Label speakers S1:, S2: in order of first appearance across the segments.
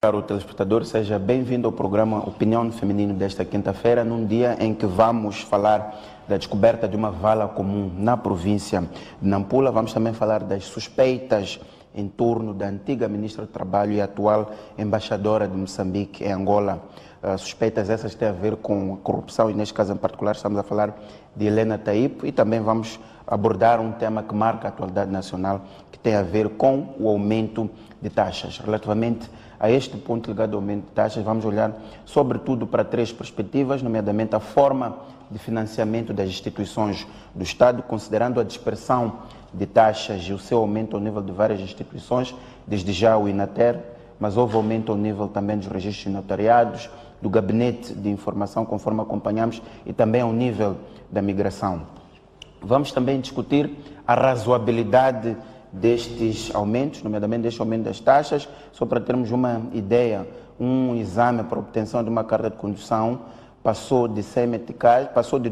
S1: Caro telespectador, seja bem-vindo ao programa Opinião Feminino desta quinta-feira, num dia em que vamos falar da descoberta de uma vala comum na província de Nampula. Vamos também falar das suspeitas em torno da antiga ministra do Trabalho e atual embaixadora de Moçambique em Angola. Suspeitas essas têm a ver com a corrupção e, neste caso em particular, estamos a falar de Helena Taipo, e também vamos abordar um tema que marca a atualidade nacional, que tem a ver com o aumento de taxas. Relativamente a este ponto ligado ao aumento de taxas, vamos olhar sobretudo para três perspectivas, nomeadamente a forma de financiamento das instituições do Estado, considerando a dispersão de taxas e o seu aumento ao nível de várias instituições, desde já o INATER, mas houve aumento ao nível também dos registros notariados, do gabinete de informação, conforme acompanhamos, e também ao nível da migração. Vamos também discutir a razoabilidade destes aumentos, nomeadamente deste aumento das taxas, só para termos uma ideia. Um exame para obtenção de uma carta de condução passou de 100 meticais, passou de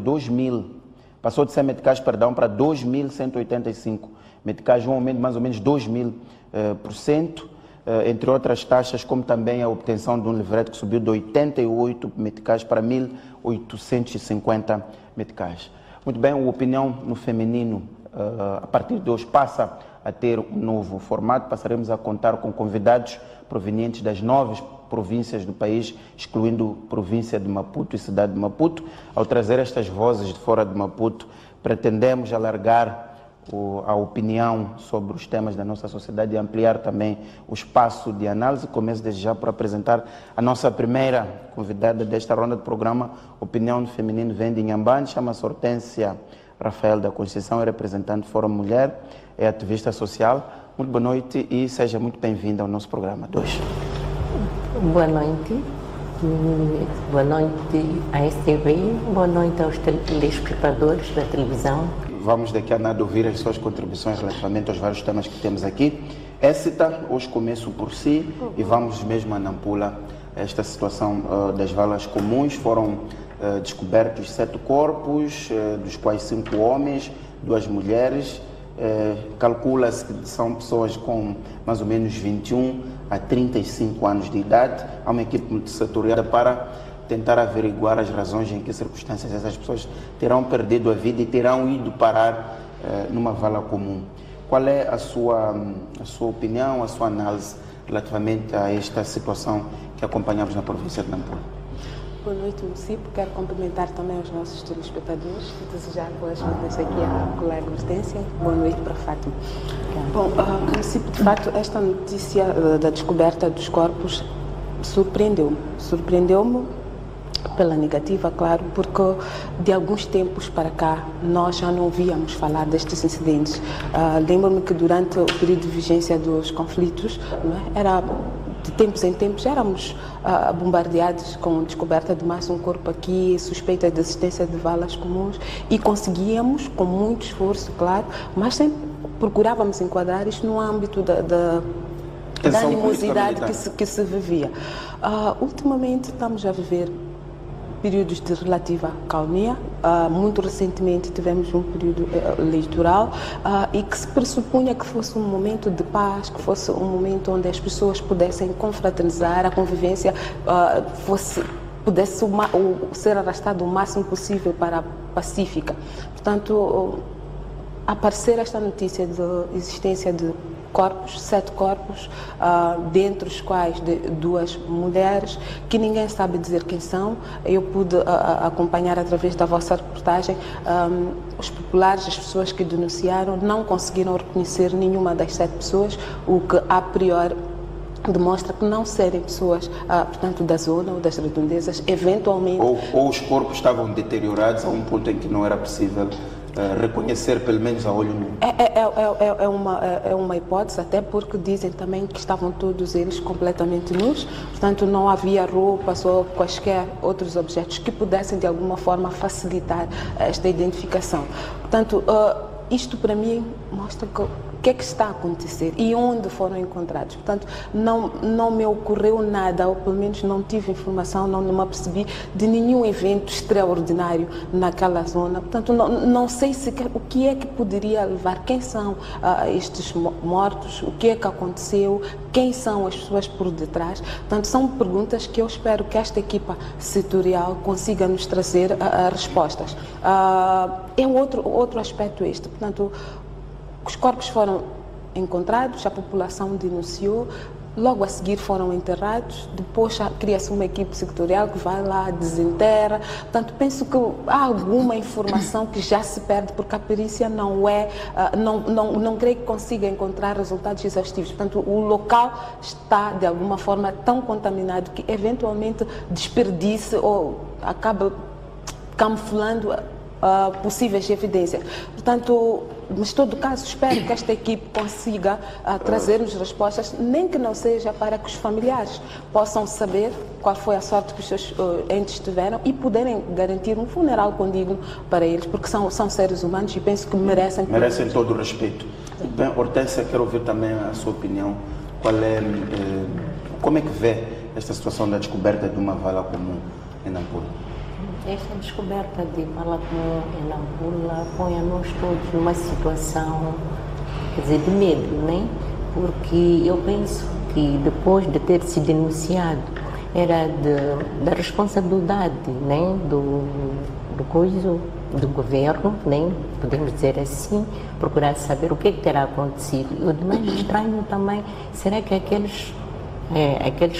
S1: 100 meticais, para 2.185 meticais, um aumento de mais ou menos 2.000%, entre outras taxas, como também a obtenção de um livrete que subiu de 88 meticais para 1.850 meticais. Muito bem, o Opinião no Feminino, a partir de hoje, passa a ter um novo formato. Passaremos a contar com convidados provenientes das 9 províncias do país, excluindo a província de Maputo e cidade de Maputo. Ao trazer estas vozes de fora de Maputo, pretendemos alargar a opinião sobre os temas da nossa sociedade e ampliar também o espaço de análise. Começo desde já por apresentar a nossa primeira convidada desta ronda de programa. Opinião do Feminino vem de Inhambane, chama-se Hortência Rafael da Conceição, é representante do Fórum Mulher, é ativista social. Muito boa noite e seja muito bem-vinda ao nosso programa 2.
S2: Boa noite. Boa noite à STV, boa noite aos telespectadores da televisão.
S1: Vamos daqui a nada ouvir as suas contribuições relativamente aos vários temas que temos aqui. Écita, hoje começo por si e vamos mesmo a Nampula. Esta situação das valas comuns, foram descobertos 7 corpos, dos quais 5 homens, 2 mulheres. Calcula-se que são pessoas com mais ou menos 21 a 35 anos de idade. Há uma equipe multissetorial para tentar averiguar as razões em que circunstâncias essas pessoas terão perdido a vida e terão ido parar numa vala comum. Qual é a sua opinião, a sua análise relativamente a esta situação que acompanhamos na província de Nampula?
S3: Boa noite, município. Quero cumprimentar também os nossos telespectadores e desejar boas-vindas aqui à colega Hortência. Boa noite para Fátima. Bom, município, de fato, esta notícia da descoberta dos corpos surpreendeu-me pela negativa, claro, porque de alguns tempos para cá nós já não ouvíamos falar destes incidentes. Lembro-me que durante o período de vigência dos conflitos, era de tempos em tempos éramos bombardeados com descoberta de mais um corpo aqui, suspeita de existência de valas comuns, e conseguíamos, com muito esforço, claro, mas sempre procurávamos enquadrar isto no âmbito da animosidade que se vivia. Ultimamente estamos a viver períodos de relativa calmia. Muito recentemente tivemos um período eleitoral e que se pressupunha que fosse um momento de paz, que fosse um momento onde as pessoas pudessem confraternizar, a convivência pudesse ser arrastada o máximo possível para a pacífica. Portanto, aparecer esta notícia de existência de 7 corpos, dentre os quais de 2 mulheres, que ninguém sabe dizer quem são. Eu pude acompanhar através da vossa reportagem os populares, as pessoas que denunciaram, não conseguiram reconhecer nenhuma das 7 pessoas, o que a priori demonstra que não serem pessoas, portanto, da zona ou das redondezas, eventualmente.
S1: Ou os corpos estavam deteriorados a um ponto em que não era possível reconhecer, pelo menos a olho nu.
S3: É uma hipótese, até porque dizem também que estavam todos eles completamente nus, portanto não havia roupas ou quaisquer outros objetos que pudessem de alguma forma facilitar esta identificação. Portanto, isto para mim mostra o que é que está a acontecer e onde foram encontrados. Portanto, não me ocorreu nada, ou pelo menos não tive informação, não me apercebi de nenhum evento extraordinário naquela zona. Portanto, não sei sequer o que é que poderia levar, quem são estes mortos, o que é que aconteceu, quem são as pessoas por detrás. Portanto, são perguntas que eu espero que esta equipa setorial consiga nos trazer respostas. É outro aspecto este. Portanto, os corpos foram encontrados, a população denunciou, logo a seguir foram enterrados, depois cria-se uma equipe sectorial que vai lá, desenterra. Portanto, penso que há alguma informação que já se perde, porque a perícia não creio que consiga encontrar resultados exaustivos. Portanto, o local está, de alguma forma, tão contaminado que, eventualmente, desperdice ou acaba camuflando possíveis evidências. Portanto, mas, em todo caso, espero que esta equipe consiga trazer-nos respostas, nem que não seja para que os familiares possam saber qual foi a sorte que os seus entes tiveram e poderem garantir um funeral condigno para eles, porque são seres humanos e penso que merecem
S1: todo o respeito. Bem, Hortência, quero ouvir também a sua opinião. Como é que vê esta situação da descoberta de uma vala comum em Nampula?
S2: Esta descoberta de vala comum em Nampula põe a nós todos numa situação, quer dizer, de medo, né? Porque eu penso que depois de ter se denunciado, era da responsabilidade, né? do governo, né? Podemos dizer assim, procurar saber o que terá acontecido. E o de mais estranho também, será que aqueles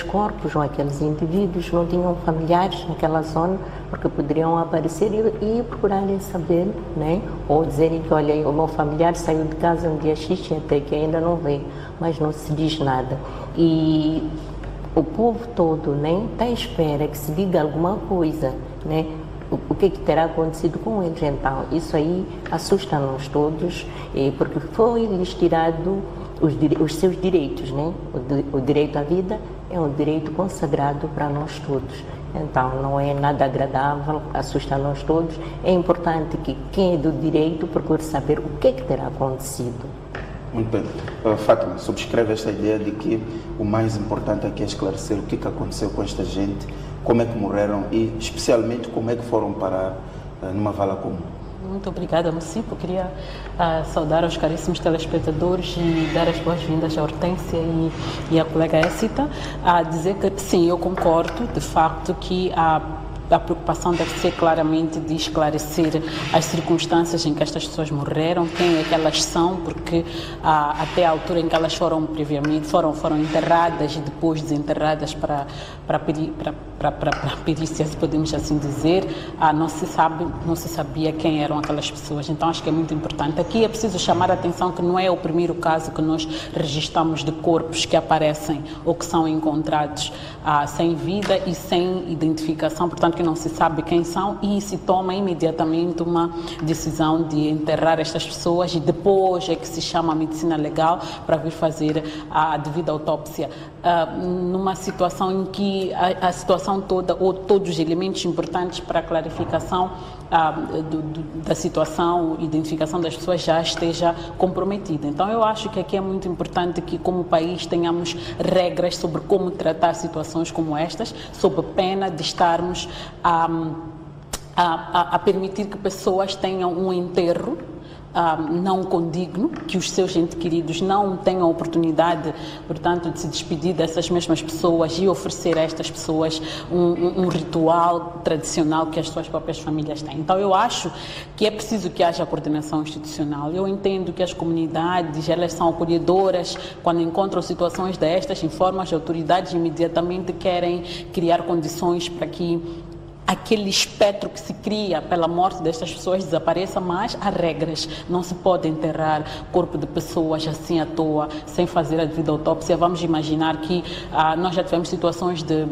S2: corpos ou aqueles indivíduos não tinham familiares naquela zona, porque poderiam aparecer e procurarem saber, né? Ou dizerem que, olha, o meu familiar saiu de casa no dia X e até que ainda não veio, mas não se diz nada. E o povo todo, né, está à espera que se diga alguma coisa, né? O que terá acontecido com eles. Então, isso aí assusta-nos todos, porque foi-lhes tirado os seus direitos, né? O direito à vida é um direito consagrado para nós todos. Então, não é nada agradável, assusta-nos todos. É importante que quem é do direito procure saber o que terá acontecido.
S1: Muito bem. Fátima, subscreve esta ideia de que o mais importante aqui é esclarecer o que aconteceu com esta gente, como é que morreram e, especialmente, como é que foram parar numa vala comum.
S4: Muito obrigada, Mucipo. Queria saudar aos caríssimos telespectadores e dar as boas-vindas à Hortência e à colega Écita, a dizer que, sim, eu concordo, de facto, que a preocupação deve ser claramente de esclarecer as circunstâncias em que estas pessoas morreram, quem é que elas são, porque até a altura em que elas foram previamente, foram enterradas e depois desenterradas para a perícia, se podemos assim dizer, não se sabia quem eram aquelas pessoas. Então acho que é muito importante. Aqui é preciso chamar a atenção que não é o primeiro caso que nós registramos de corpos que aparecem ou que são encontrados sem vida e sem identificação, portanto que não se sabe quem são, e se toma imediatamente uma decisão de enterrar estas pessoas e depois é que se chama a medicina legal para vir fazer a devida autópsia. Numa situação em que a situação toda, ou todos os elementos importantes para a clarificação da situação, identificação das pessoas já esteja comprometida. Então eu acho que aqui é muito importante que, como país, tenhamos regras sobre como tratar situações como estas, sob pena de estarmos a permitir que pessoas tenham um enterro não condigno, que os seus entes queridos não tenham a oportunidade, portanto, de se despedir dessas mesmas pessoas e oferecer a estas pessoas um ritual tradicional que as suas próprias famílias têm. Então, eu acho que é preciso que haja coordenação institucional. Eu entendo que as comunidades, elas são acolhedoras, quando encontram situações destas, informam as autoridades, imediatamente querem criar condições para que aquele espectro que se cria pela morte destas pessoas desapareça, mas há regras. Não se pode enterrar corpo de pessoas assim à toa, sem fazer a devida autópsia. Vamos imaginar que nós já tivemos situações de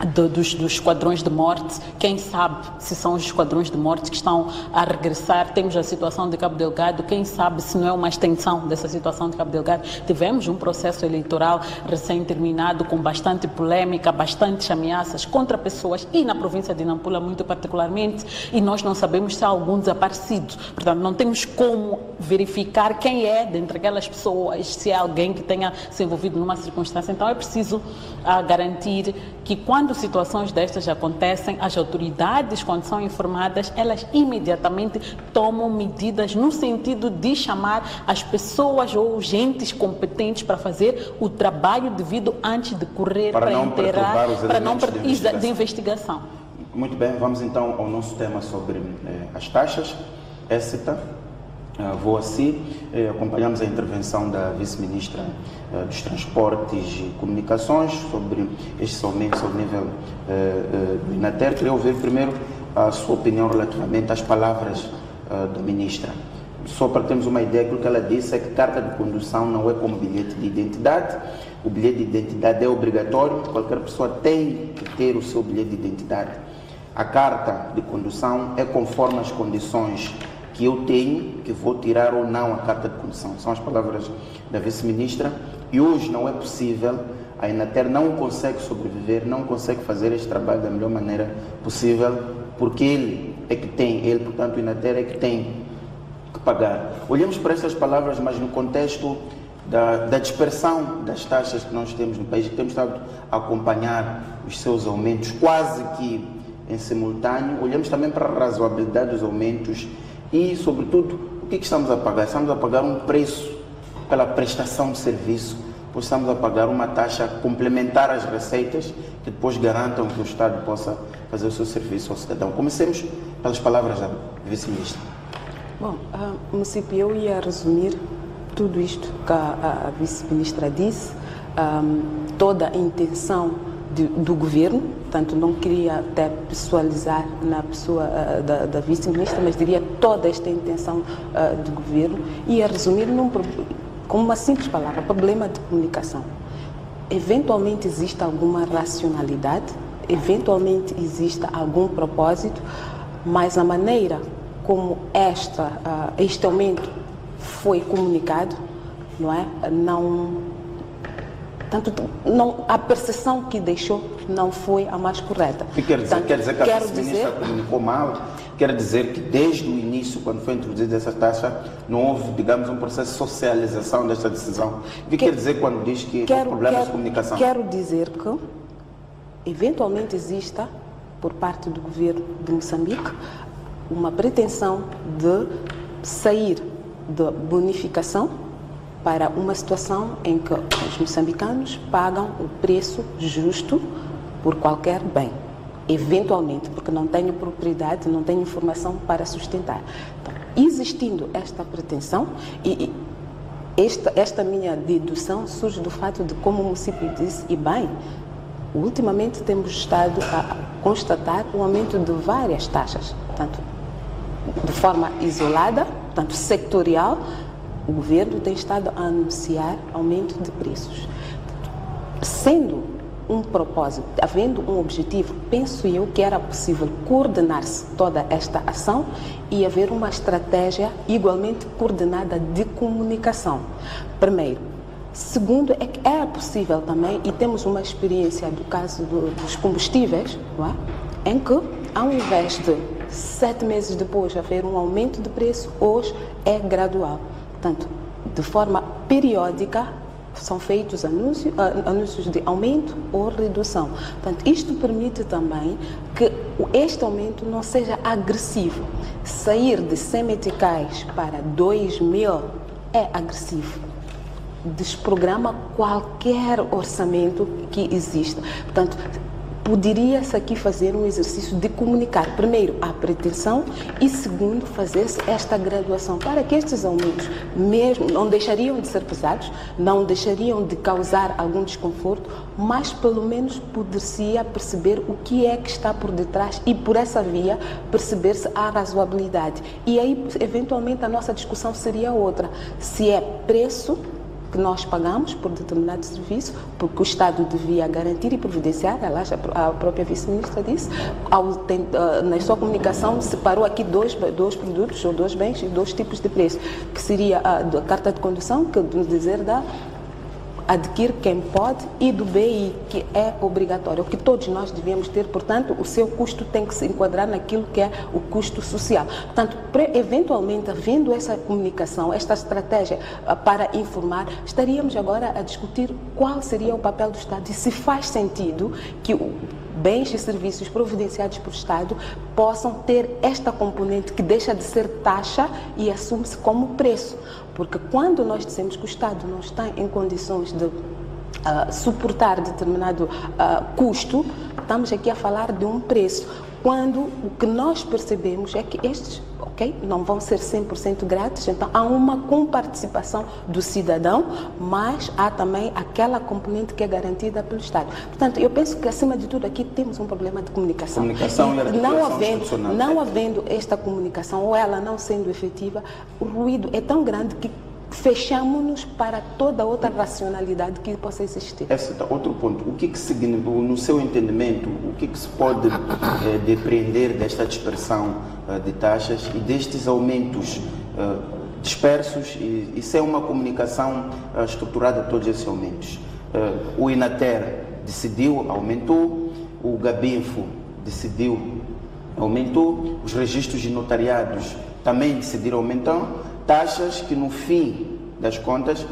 S4: dos esquadrões de morte. Quem sabe se são os esquadrões de morte que estão a regressar. Temos a situação de Cabo Delgado, quem sabe se não é uma extensão dessa situação de Cabo Delgado. Tivemos um processo eleitoral recém-terminado com bastante polêmica, bastantes ameaças contra pessoas e na província de Nampula muito particularmente, e nós não sabemos se há algum desaparecido. Portanto, não temos como verificar quem é dentre aquelas pessoas, se é alguém que tenha se envolvido numa circunstância. Então é preciso garantir que quando situações destas acontecem, as autoridades, quando são informadas, elas imediatamente tomam medidas no sentido de chamar as pessoas ou agentes competentes para fazer o trabalho devido antes de correr para inteirar, para não de investigação.
S1: Muito bem, vamos então ao nosso tema sobre as taxas. Écita, vou assim, acompanhamos a intervenção da vice-ministra dos Transportes e Comunicações sobre estes aumentos ao nível do INATER. Queria ouvir primeiro a sua opinião relativamente às palavras da ministra. Só para termos uma ideia, aquilo que ela disse é que carta de condução não é como bilhete de identidade. O bilhete de identidade é obrigatório, qualquer pessoa tem que ter o seu bilhete de identidade. A carta de condução é conforme as condições que eu tenho, que vou tirar ou não a carta de condução. São as palavras da vice-ministra. E hoje não é possível, a INATER não consegue sobreviver, não consegue fazer este trabalho da melhor maneira possível, porque ele é que tem, portanto, o INATER é que tem que pagar. Olhamos para essas palavras, mas no contexto da dispersão das taxas que nós temos no país, que temos estado a acompanhar os seus aumentos quase que em simultâneo, olhamos também para a razoabilidade dos aumentos e, sobretudo, o que estamos a pagar? Estamos a pagar um preço pela prestação de serviço, pois estamos a pagar uma taxa complementar às receitas que depois garantam que o Estado possa fazer o seu serviço ao cidadão. Comecemos pelas palavras da vice-ministra.
S3: Bom, município, eu ia resumir tudo isto que a vice-ministra disse, toda a intenção do governo, portanto não queria até pessoalizar na pessoa da vice-ministra, mas diria toda esta intenção do governo, ia resumir com uma simples palavra: problema de comunicação. Eventualmente existe alguma racionalidade, eventualmente existe algum propósito, mas a maneira como este aumento foi comunicado, não é? A percepção que deixou não foi a mais correta.
S1: O que quer dizer? Quer dizer que a vice-ministra comunicou mal? Quer dizer que desde o início, quando foi introduzida essa taxa, não houve, digamos, um processo de socialização desta decisão? O que quer dizer quando diz que houve problemas de comunicação?
S3: Quero dizer que, eventualmente, exista, por parte do governo de Moçambique, uma pretensão de sair da bonificação para uma situação em que os moçambicanos pagam o preço justo por qualquer bem, eventualmente, porque não tenho propriedade, não tenho informação para sustentar. Então, existindo esta pretensão, e esta minha dedução surge do fato de, como o município disse, e bem, ultimamente temos estado a constatar o aumento de várias taxas, tanto de forma isolada, tanto sectorial. O governo tem estado a anunciar aumento de preços. Sendo um propósito, havendo um objetivo, penso eu que era possível coordenar-se toda esta ação e haver uma estratégia igualmente coordenada de comunicação. Primeiro. Segundo, é que era possível também, e temos uma experiência do caso dos combustíveis, não é? Em que, ao invés de 7 meses depois haver um aumento de preço, hoje é gradual. Portanto, de forma periódica, são feitos anúncios de aumento ou redução. Portanto, isto permite também que este aumento não seja agressivo. Sair de 100 meticais para 2.000 é agressivo. Desprograma qualquer orçamento que exista. Portanto, poderia-se aqui fazer um exercício de comunicar, primeiro, a pretensão e, segundo, fazer-se esta graduação para que estes aumentos mesmo não deixariam de ser pesados, não deixariam de causar algum desconforto, mas pelo menos poder-se perceber o que é que está por detrás e, por essa via, perceber-se a razoabilidade. E aí, eventualmente, a nossa discussão seria outra. Se é preço que nós pagamos por determinado serviço, porque o Estado devia garantir e providenciar. Aliás, a própria vice-ministra disse, na sua comunicação, separou aqui dois produtos ou dois bens e dois tipos de preço, que seria a carta de condução, que nos dizer da adquire quem pode, e do BI, que é obrigatório, que todos nós devíamos ter. Portanto, o seu custo tem que se enquadrar naquilo que é o custo social. Portanto, eventualmente, havendo essa comunicação, esta estratégia para informar, estaríamos agora a discutir qual seria o papel do Estado e se faz sentido que bens e serviços providenciados pelo Estado possam ter esta componente que deixa de ser taxa e assume-se como preço. Porque quando nós dizemos que o Estado não está em condições de suportar determinado custo, estamos aqui a falar de um preço. Quando o que nós percebemos é que estes, não vão ser 100% grátis, então há uma comparticipação do cidadão, mas há também aquela componente que é garantida pelo Estado. Portanto, eu penso que, acima de tudo, aqui temos um problema de comunicação.
S1: Comunicação e articulação institucional.
S3: Não havendo esta comunicação, ou ela não sendo efetiva, o ruído é tão grande que fechamos-nos para toda outra racionalidade que possa existir.
S1: Esse é outro ponto. O que significa, no seu entendimento, o que se pode depreender desta dispersão de taxas e destes aumentos dispersos e sem uma comunicação estruturada de todos esses aumentos? O Inater decidiu, aumentou, o Gabinfo decidiu, aumentou, os registros de notariados também decidiram aumentar, taxas que, no fim das contas,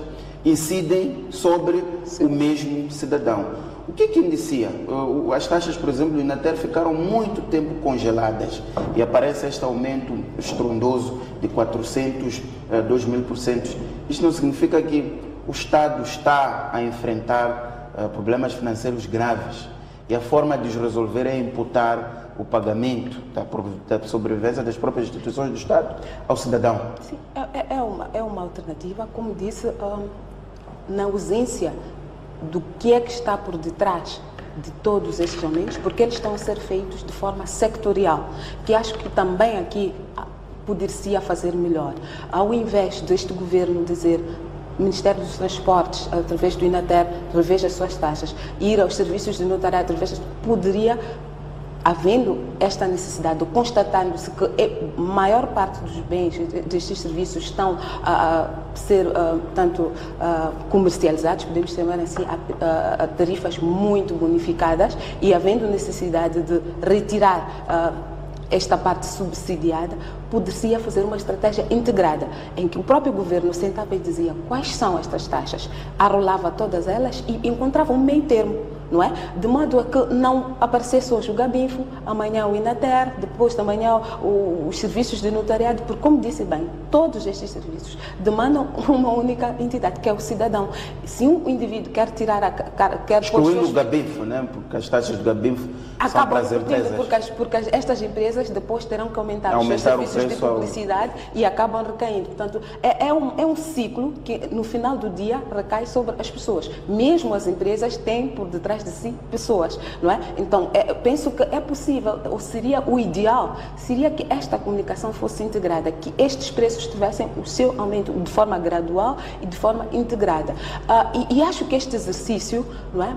S1: incidem sobre o mesmo cidadão. O que indicia? As taxas, por exemplo, do Inater ficaram muito tempo congeladas e aparece este aumento estrondoso de 400%, 2.000%. Isto não significa que o Estado está a enfrentar problemas financeiros graves e a forma de os resolver é imputar o pagamento da sobrevivência das próprias instituições do Estado ao cidadão?
S3: Sim, é uma alternativa, como disse, na ausência do que é que está por detrás de todos esses aumentos, porque eles estão a ser feitos de forma sectorial, que acho que também aqui poderia fazer melhor. Ao invés deste governo dizer Ministério dos Transportes, através do Inater, através das suas taxas, ir aos serviços de notariado, poderia, havendo esta necessidade, constatando-se que a maior parte dos bens destes serviços estão a ser comercializados, podemos chamar assim, a tarifas muito bonificadas, e havendo necessidade de retirar esta parte subsidiada, poderia fazer uma estratégia integrada, em que o próprio governo sentava e dizia quais são estas taxas, arrolava todas elas e encontrava um meio termo, não é? De modo a que não aparecesse hoje o Gabinfo, amanhã o Inater, depois de amanhã os serviços de notariado, porque, como disse bem, todos estes serviços demandam uma única entidade, que é o cidadão. Se um indivíduo quer tirar
S1: excluindo o Gabinfo, né? Porque as taxas do Gabinfo são para as empresas.
S3: Porque estas empresas depois terão que aumentar os seus serviços de publicidade e acabam recaindo. Portanto, é um ciclo que, no final do dia, recai sobre as pessoas. Mesmo as empresas têm por detrás de si pessoas, não é? Então, penso que é possível, ou seria o ideal, seria que esta comunicação fosse integrada, que estes preços tivessem o seu aumento de forma gradual e de forma integrada. E acho que este exercício, não é,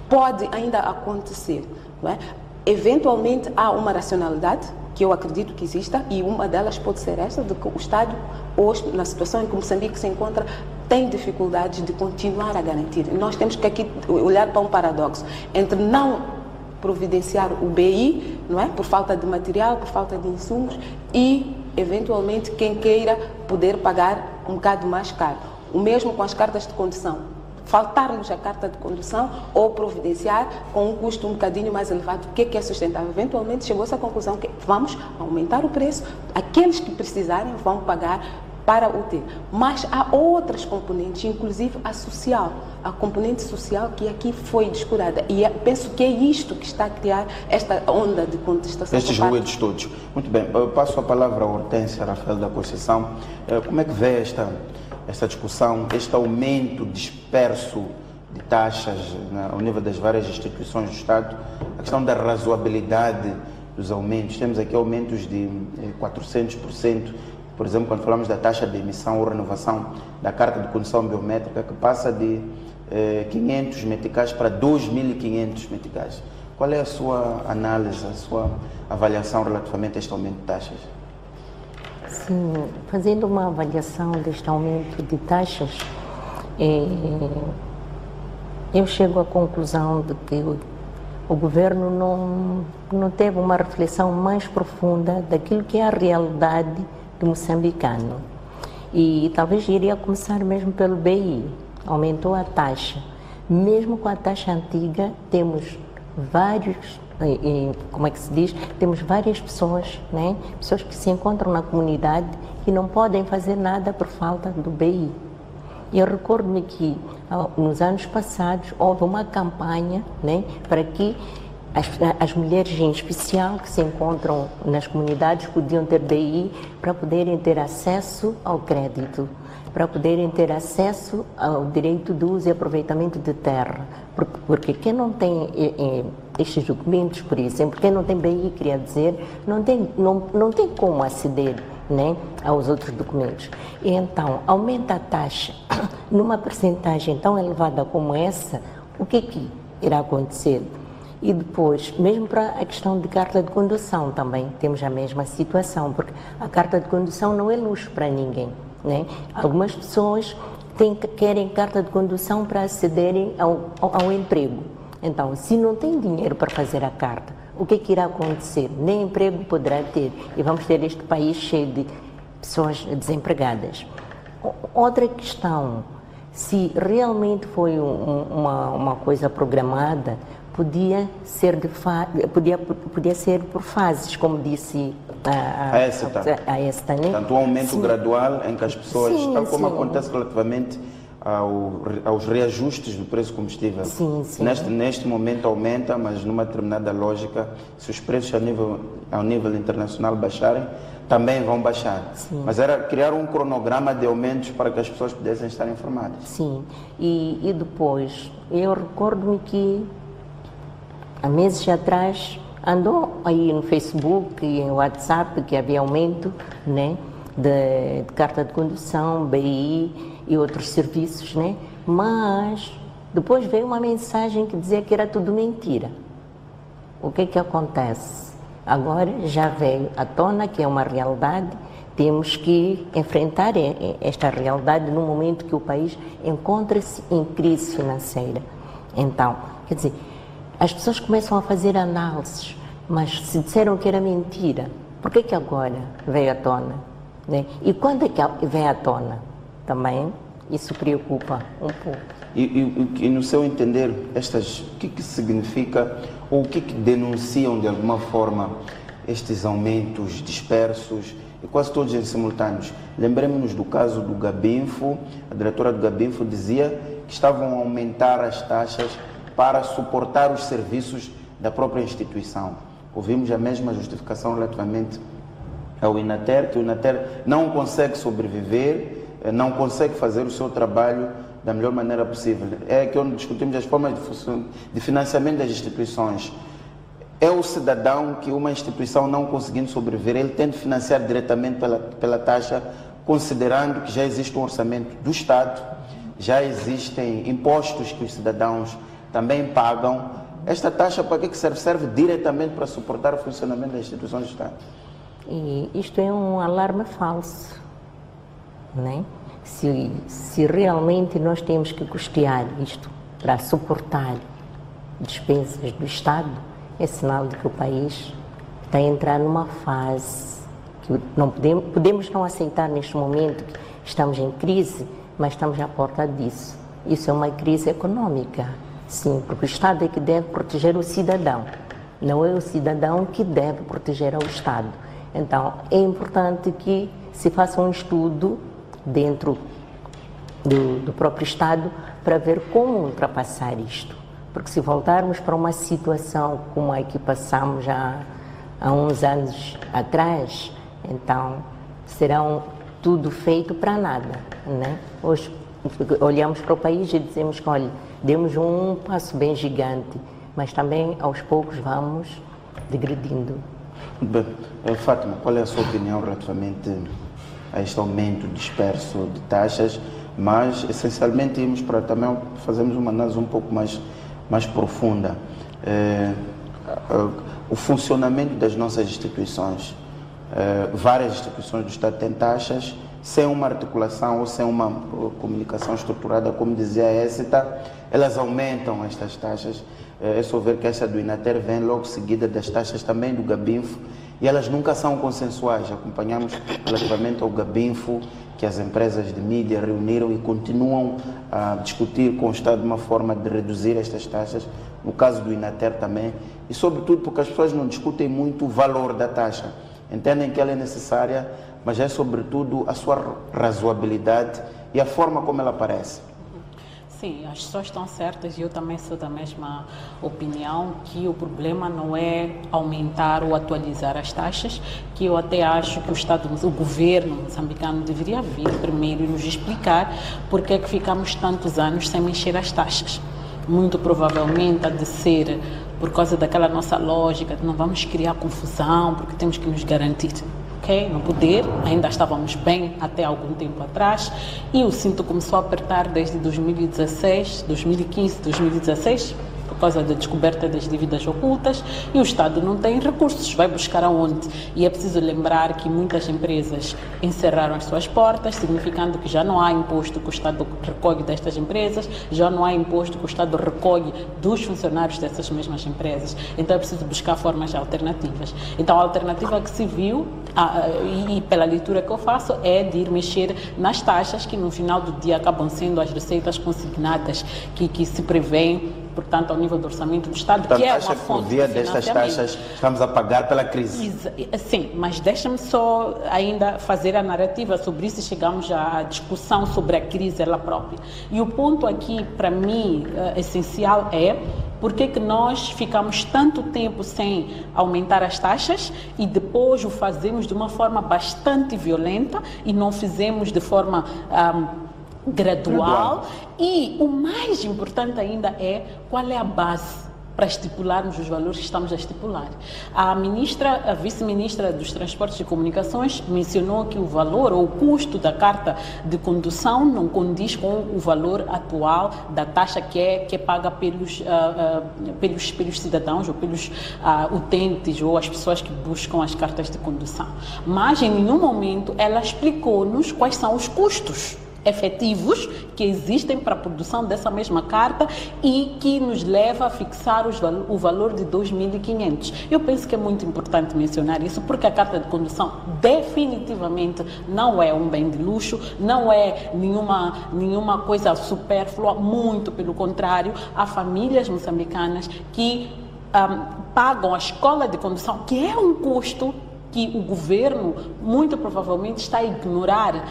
S3: pode ainda acontecer, não é? Eventualmente há uma racionalidade que eu acredito que exista, e uma delas pode ser esta, de que o Estado, hoje, na situação em que Moçambique se encontra, tem dificuldades de continuar a garantir. Nós temos que aqui olhar para um paradoxo entre não providenciar o BI, não é? Por falta de material, por falta de insumos, e, eventualmente, quem queira poder pagar um bocado mais caro. O mesmo com as cartas de condução. Faltar-nos a carta de condução ou providenciar com um custo um bocadinho mais elevado, o que é sustentável? Eventualmente chegou-se à conclusão que vamos aumentar o preço, aqueles que precisarem vão pagar para o ter. Mas há outras componentes, inclusive a componente social que aqui foi descurada. E penso que é isto que está a criar esta onda de contestação.
S1: Estes ruídos todos. Muito bem, eu passo a palavra à Hortência Rafael da Conceição. Como é que vê esta discussão, este aumento disperso de taxas, né, ao nível das várias instituições do Estado, a questão da razoabilidade dos aumentos? Temos aqui aumentos de 400%, por exemplo, quando falamos da taxa de emissão ou renovação da carta de condução biométrica, que passa de 500 meticais para 2.500 meticais. Qual é a sua análise, a sua avaliação relativamente a este aumento de taxas?
S2: Sim, fazendo uma avaliação deste aumento de taxas, eu chego à conclusão de que o governo não teve uma reflexão mais profunda daquilo que é a realidade do moçambicano. E talvez iria começar mesmo pelo BI. Aumentou a taxa. Mesmo com a taxa antiga, temos vários, como é que se diz? Temos várias pessoas, né? Pessoas que se encontram na comunidade e não podem fazer nada por falta do BI. Eu recordo-me que nos anos passados houve uma campanha, né, para que as mulheres em especial que se encontram nas comunidades podiam ter BI para poderem ter acesso ao crédito, para poderem ter acesso ao direito de uso e aproveitamento de terra. Porque quem não tem estes documentos, por exemplo, quem não tem BI, queria dizer, não tem como aceder, né, aos outros documentos. E então, aumenta a taxa numa percentagem tão elevada como essa, o que irá acontecer? E depois, mesmo para a questão de carta de condução também, temos a mesma situação, porque a carta de condução não é luxo para ninguém, né? Algumas pessoas querem carta de condução para acederem ao emprego. Então, se não tem dinheiro para fazer a carta, o que irá acontecer? Nem emprego poderá ter e vamos ter este país cheio de pessoas desempregadas. Outra questão, se realmente foi uma coisa programada, podia ser por fases, como disse a ESTA, né?
S1: Portanto, um aumento gradual em que as pessoas, tal como acontece relativamente aos reajustes do preço do combustível. Neste momento aumenta, mas numa determinada lógica, se os preços ao nível internacional baixarem, também vão baixar. Mas era criar um cronograma de aumentos para que as pessoas pudessem estar informadas.
S2: Sim, e depois, eu recordo-me que há meses atrás andou aí no Facebook e no WhatsApp que havia aumento, né, de carta de condução, BI e outros serviços, né? Mas depois veio uma mensagem que dizia que era tudo mentira. O que acontece? Agora já veio à tona que é uma realidade, temos que enfrentar esta realidade no momento que o país encontra-se em crise financeira. Então, quer dizer, as pessoas começam a fazer análises, mas se disseram que era mentira, por que agora veio à tona? Né? E quando é que vem à tona? Também isso preocupa um pouco.
S1: E no seu entender, o que significa ou o que denunciam de alguma forma estes aumentos dispersos e quase todos em simultâneos? Lembremos-nos do caso do Gabinfo. A diretora do Gabinfo dizia que estavam a aumentar as taxas para suportar os serviços da própria instituição. Ouvimos a mesma justificação relativamente ao Inater, que o Inater não consegue sobreviver, não consegue fazer o seu trabalho da melhor maneira possível. É que onde discutimos as formas de financiamento das instituições. É o cidadão que uma instituição não conseguindo sobreviver, ele tem de financiar diretamente pela taxa, considerando que já existe um orçamento do Estado, já existem impostos que os cidadãos também pagam. Esta taxa para que serve? Serve diretamente para suportar o funcionamento das instituições do Estado.
S2: E isto é um alarme falso, né? Se realmente nós temos que custear isto para suportar despesas do Estado, é sinal de que o país está a entrar numa fase que não podemos não aceitar neste momento que estamos em crise, mas estamos à porta disso. Isso é uma crise econômica, sim, porque o Estado é que deve proteger o cidadão, não é o cidadão que deve proteger ao Estado. Então, é importante que se faça um estudo dentro do próprio Estado para ver como ultrapassar isto. Porque se voltarmos para uma situação como a que passamos já há uns anos atrás, então será tudo feito para nada, né? Hoje olhamos para o país e dizemos que, olha, demos um passo bem gigante, mas também aos poucos vamos degredindo.
S1: Bem, Fátima, qual é a sua opinião relativamente a este aumento disperso de taxas, mas essencialmente íamos para também fazermos uma análise um pouco mais profunda. O funcionamento das nossas instituições. Várias instituições do Estado têm taxas, sem uma articulação ou sem uma comunicação estruturada, como dizia a Écita, elas aumentam estas taxas. É só ver que essa do Inater vem logo seguida das taxas também do Gabinfo, e elas nunca são consensuais. Acompanhamos relativamente ao Gabinfo, que as empresas de mídia reuniram e continuam a discutir com o Estado uma forma de reduzir estas taxas, no caso do Inater também, e sobretudo porque as pessoas não discutem muito o valor da taxa, entendem que ela é necessária, mas é sobretudo a sua razoabilidade e a forma como ela aparece.
S4: Sim, as pessoas estão certas e eu também sou da mesma opinião, que o problema não é aumentar ou atualizar as taxas, que eu até acho que o governo moçambicano deveria vir primeiro e nos explicar porque é que ficamos tantos anos sem mexer as taxas. Muito provavelmente há de ser por causa daquela nossa lógica de não vamos criar confusão porque temos que nos garantir. No poder, ainda estávamos bem até algum tempo atrás, e o cinto começou a apertar desde 2016, 2015, 2016, por causa da descoberta das dívidas ocultas, e o Estado não tem recursos, vai buscar aonde? E é preciso lembrar que muitas empresas encerraram as suas portas, significando que já não há imposto que o Estado recolhe destas empresas, já não há imposto que o Estado recolhe dos funcionários dessas mesmas empresas. Então é preciso buscar formas alternativas. Então a alternativa que se viu, e pela leitura que eu faço, é de ir mexer nas taxas, que no final do dia acabam sendo as receitas consignadas que se prevêem, portanto, ao nível do orçamento do Estado,
S1: portanto,
S4: que é uma fonte de financiamento.
S1: Destas taxas estamos a pagar pela crise.
S4: Sim, mas deixa-me só ainda fazer a narrativa sobre isso e chegamos à discussão sobre a crise ela própria. E o ponto aqui, para mim, essencial é porque que nós ficamos tanto tempo sem aumentar as taxas e depois o fazemos de uma forma bastante violenta e não fizemos de forma gradual. E o mais importante ainda é qual é a base para estipularmos os valores que estamos a estipular. A vice-ministra dos Transportes e Comunicações mencionou que o valor ou o custo da carta de condução não condiz com o valor atual da taxa que é paga pelos cidadãos ou pelos utentes ou as pessoas que buscam as cartas de condução. Mas em nenhum momento ela explicou-nos quais são os custos efetivos que existem para a produção dessa mesma carta e que nos leva a fixar o valor de 2.500. Eu penso que é muito importante mencionar isso, porque a carta de condução definitivamente não é um bem de luxo, não é nenhuma coisa supérflua, muito pelo contrário. Há famílias moçambicanas que pagam a escola de condução, que é um custo que o governo muito provavelmente está a ignorar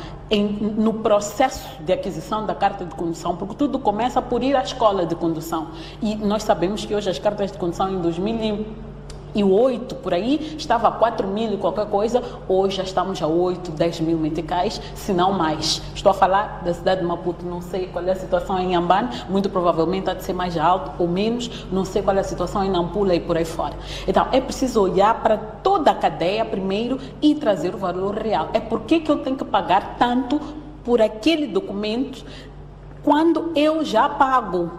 S4: no processo de aquisição da carta de condução, porque tudo começa por ir à escola de condução. E nós sabemos que hoje as cartas de condução em 2008, por aí, estava a 4.000 e qualquer coisa, hoje já estamos a 8, 10 mil meticais, se não mais. Estou a falar da cidade de Maputo, não sei qual é a situação em Inhambane, muito provavelmente há de ser mais alto ou menos, não sei qual é a situação em Nampula e por aí fora. Então, é preciso olhar para toda a cadeia primeiro e trazer o valor real. É por que eu tenho que pagar tanto por aquele documento quando eu já pago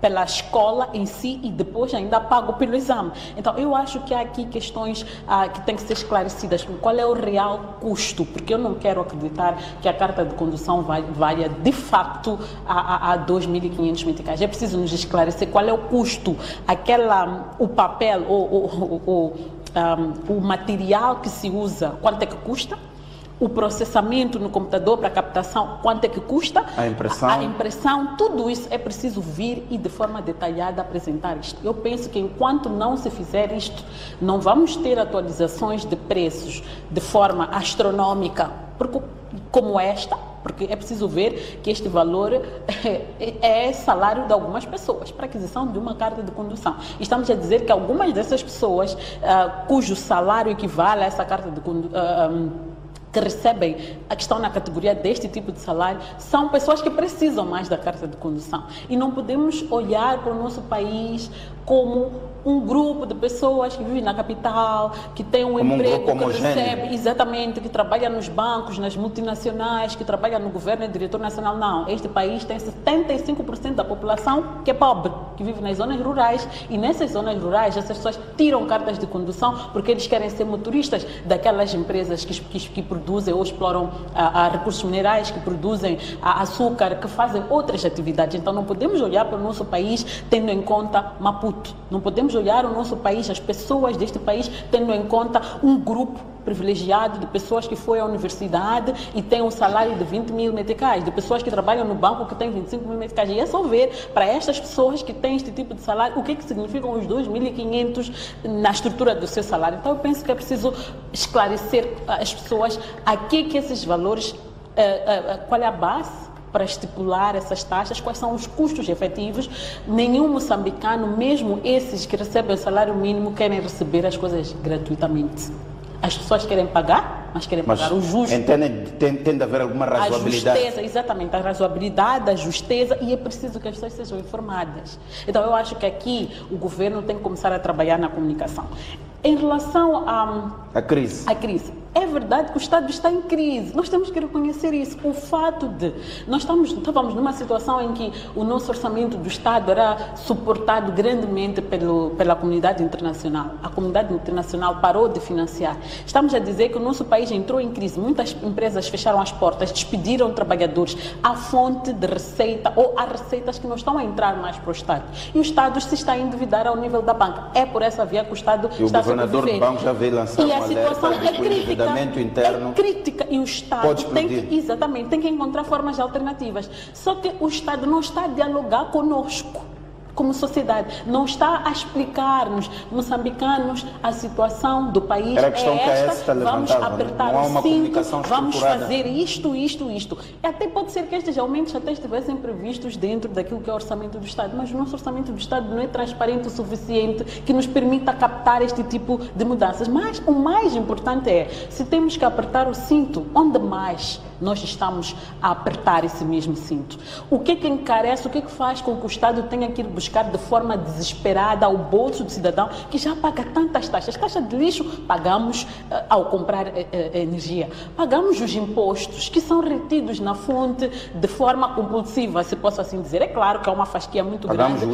S4: pela escola em si e depois ainda pago pelo exame. Então, eu acho que há aqui questões que têm que ser esclarecidas. Qual é o real custo? Porque eu não quero acreditar que a carta de condução valha de facto a 2.500 meticais. É preciso nos esclarecer qual é o custo, o papel, o material que se usa, quanto é que custa? O processamento no computador para captação, quanto é que custa? A impressão, tudo isso é preciso vir e de forma detalhada apresentar isto. Eu penso que enquanto não se fizer isto, não vamos ter atualizações de preços de forma astronômica, como esta, porque é preciso ver que este valor é salário de algumas pessoas para aquisição de uma carta de condução. Estamos a dizer que algumas dessas pessoas cujo salário equivale a essa carta de condução, que recebem, que estão na categoria deste tipo de salário, são pessoas que precisam mais da carta de condução. E não podemos olhar para o nosso país como um grupo de pessoas que vivem na capital, que tem um emprego, que recebe, exatamente, que trabalha nos bancos, nas multinacionais, que trabalha no governo e diretor nacional. Não, este país tem 75% da população que é pobre, que vive nas zonas rurais, e nessas zonas rurais essas pessoas tiram cartas de condução porque eles querem ser motoristas daquelas empresas que produzem ou exploram recursos minerais, que produzem açúcar, que fazem outras atividades. Então não podemos olhar para o nosso país tendo em conta Maputo, não podemos olhar o nosso país, as pessoas deste país, tendo em conta um grupo privilegiado de pessoas que foi à universidade e tem um salário de 20 mil meticais, de pessoas que trabalham no banco que tem 25 mil meticais. E é só ver para estas pessoas que têm este tipo de salário o que significam os 2.500 na estrutura do seu salário. Então eu penso que é preciso esclarecer às pessoas a que esses valores, qual é a base para estipular essas taxas, quais são os custos efetivos. Nenhum moçambicano, mesmo esses que recebem o salário mínimo, querem receber as coisas gratuitamente. As pessoas querem pagar, mas querem pagar o justo.
S1: Tem de haver alguma razoabilidade.
S4: A justeza, exatamente, a razoabilidade, a justeza, e é preciso que as pessoas sejam informadas. Então eu acho que aqui o governo tem que começar a trabalhar na comunicação. Em relação à crise. É verdade que o Estado está em crise. Nós temos que reconhecer isso. O fato de nós estávamos numa situação em que o nosso orçamento do Estado era suportado grandemente pela comunidade internacional. A comunidade internacional parou de financiar. Estamos a dizer que o nosso país entrou em crise. Muitas empresas fecharam as portas, despediram trabalhadores. A fonte de receita ou há receitas que não estão a entrar mais para o Estado. E o Estado se está a endividar ao nível da banca. É por essa via que o Estado está a sobreviver.
S1: O governador do banco já veio lançar
S4: um alerta. E a situação é crítica.
S1: Interno
S4: é crítica e o Estado tem que encontrar formas alternativas. Só que o Estado não está a dialogar conosco, como sociedade, não está a explicar-nos, moçambicanos, a situação do país é esta, vamos apertar o cinto, vamos fazer isto. E até pode ser que estes aumentos até estivessem previstos dentro daquilo que é o orçamento do Estado, mas o nosso orçamento do Estado não é transparente o suficiente que nos permita captar este tipo de mudanças. Mas o mais importante é, se temos que apertar o cinto, onde mais nós estamos a apertar esse mesmo cinto? O que encarece, o que faz com que o Estado tenha que ir buscar de forma desesperada ao bolso do cidadão que já paga tantas taxas? Taxa de lixo pagamos ao comprar energia, pagamos os impostos que são retidos na fonte de forma compulsiva, se posso assim dizer. É claro que é uma fasquia muito grande.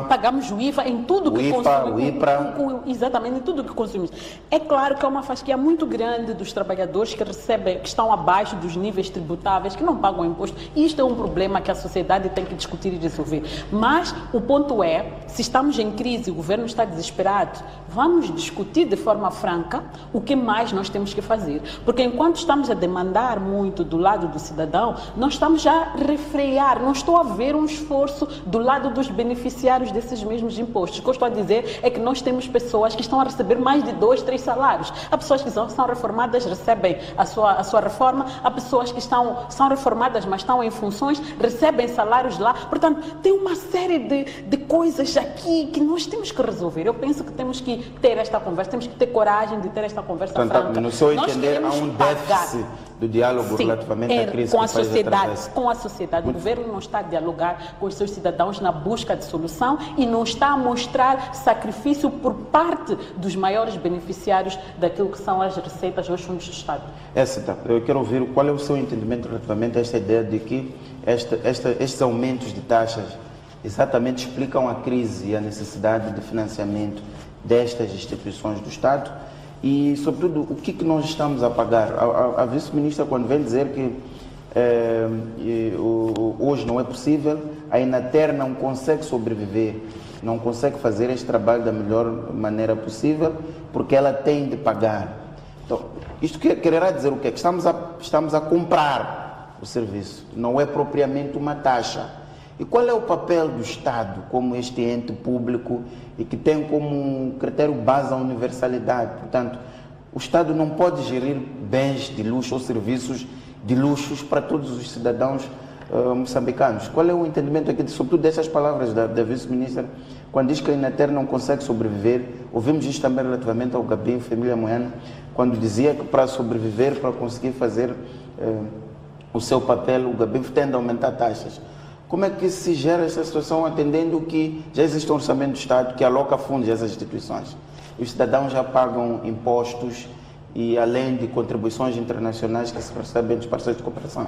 S4: Pagamos o IVA em tudo que consumimos. Exatamente, em tudo que consumimos. É claro que é uma fasquia muito grande dos trabalhadores que recebem, que estão abaixo dos níveis tributáveis, que não pagam imposto. Isto é um problema que a sociedade tem que discutir e resolver. Mas o ponto é, se estamos em crise e o governo está desesperado, vamos discutir de forma franca o que mais nós temos que fazer. Porque enquanto estamos a demandar muito do lado do cidadão, nós estamos a refrear, não estou a ver um esforço do lado dos beneficiários desses mesmos impostos. O que eu estou a dizer é que nós temos pessoas que estão a receber mais de 2, 3 salários. Há pessoas que são reformadas, recebem a sua reforma. Há pessoas que são reformadas, mas estão em funções, recebem salários lá. Portanto, tem uma série de coisas aqui que nós temos que resolver. Eu penso que temos que ter esta conversa, temos que ter coragem de ter esta conversa franca.
S1: No seu entender, há um déficit do diálogo relativamente à crise
S4: com a sociedade. O governo não está a dialogar com os seus cidadãos na busca de solução e não está a mostrar sacrifício por parte dos maiores beneficiários daquilo que são as receitas ou os fundos do Estado.
S1: Eu quero ouvir qual é o seu entendimento relativamente a esta ideia de que estes aumentos de taxas exatamente explicam a crise e a necessidade de financiamento destas instituições do Estado e, sobretudo, o que nós estamos a pagar. A vice-ministra, quando vem dizer que hoje não é possível, a Inater não consegue sobreviver, não consegue fazer este trabalho da melhor maneira possível porque ela tem de pagar. Então, isto quererá dizer o quê? Que estamos a comprar o serviço, não é propriamente uma taxa. E qual é o papel do Estado como este ente público e que tem como critério base a universalidade? Portanto, o Estado não pode gerir bens de luxo ou serviços de luxos para todos os cidadãos moçambicanos. Qual é o entendimento aqui, sobretudo dessas palavras da vice-ministra, quando diz que a Inater não consegue sobreviver? Ouvimos isto também relativamente ao Gabinho Família Moyano, quando dizia que para sobreviver, para conseguir fazer o seu papel, o Gabinho tem de aumentar taxas. Como é que se gera essa situação, atendendo que já existe um orçamento do Estado que aloca fundos a essas instituições? Os cidadãos já pagam impostos e além de contribuições internacionais que se recebem dos parceiros de cooperação.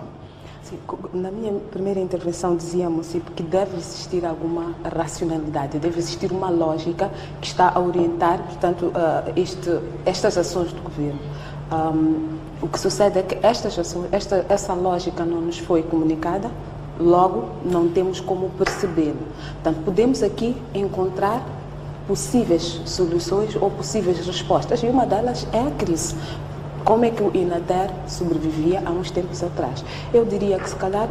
S3: Sim, na minha primeira intervenção dizíamos que deve existir alguma racionalidade, deve existir uma lógica que está a orientar, portanto, estas ações do governo. O que sucede é que essa lógica não nos foi comunicada, logo não temos como percebê-lo. Portanto, podemos aqui encontrar possíveis soluções ou possíveis respostas, e uma delas é a crise. Como é que o INATER sobrevivia há uns tempos atrás? Eu diria que, se calhar,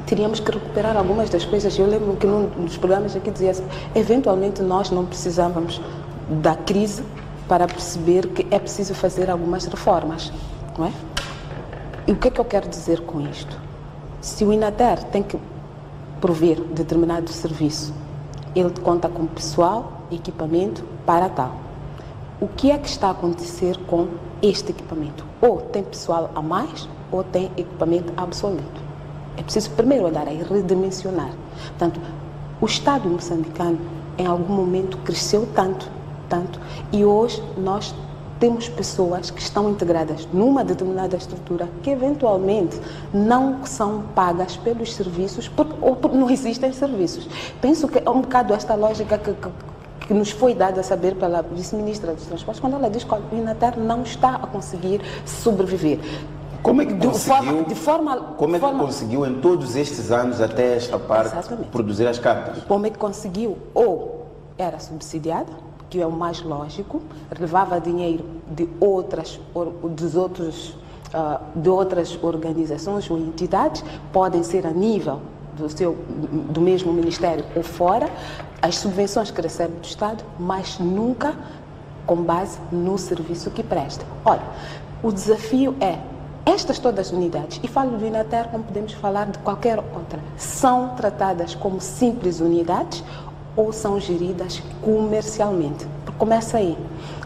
S3: teríamos que recuperar algumas das coisas. Eu lembro que num dos programas aqui dizia assim, eventualmente nós não precisávamos da crise para perceber que é preciso fazer algumas reformas, não é? E o que é que eu quero dizer com isto? Se o INATER tem que prover determinado serviço, ele conta com pessoal, equipamento para tal. O que é que está a acontecer com este equipamento? Ou tem pessoal a mais, ou tem equipamento obsoleto. É preciso primeiro olhar e redimensionar. Portanto, o Estado moçambicano em algum momento cresceu tanto, e hoje nós temos pessoas que estão integradas numa determinada estrutura que eventualmente não são pagas pelos serviços ou porque não existem serviços. Penso que é um bocado esta lógica que nos foi dada a saber pela vice-ministra dos Transportes, quando ela diz que o INATER não está a conseguir sobreviver.
S1: Como é que conseguiu em todos estes anos até esta parte produzir as cartas?
S3: Como é que conseguiu? Ou era subsidiada, que é o mais lógico, levava dinheiro de outras organizações ou entidades, podem ser a nível do mesmo Ministério ou fora, as subvenções que recebe do Estado, mas nunca com base no serviço que presta. Olha, o desafio é, estas todas as unidades, e falo do INATER como podemos falar de qualquer outra, são tratadas como simples unidades ou são geridas comercialmente? Começa aí.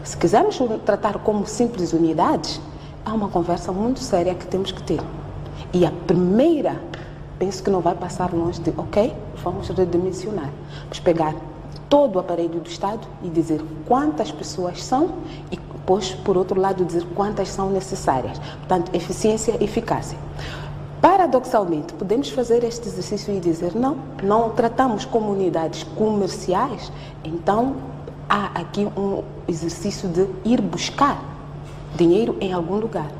S3: Se quisermos tratar como simples unidades, há uma conversa muito séria que temos que ter. E a primeira, penso que não vai passar longe de, ok, vamos redimensionar. Vamos pegar todo o aparelho do Estado e dizer quantas pessoas são e depois, por outro lado, dizer quantas são necessárias. Portanto, eficiência e eficácia. Paradoxalmente, podemos fazer este exercício e dizer não tratamos como unidades comerciais, então há aqui um exercício de ir buscar dinheiro em algum lugar.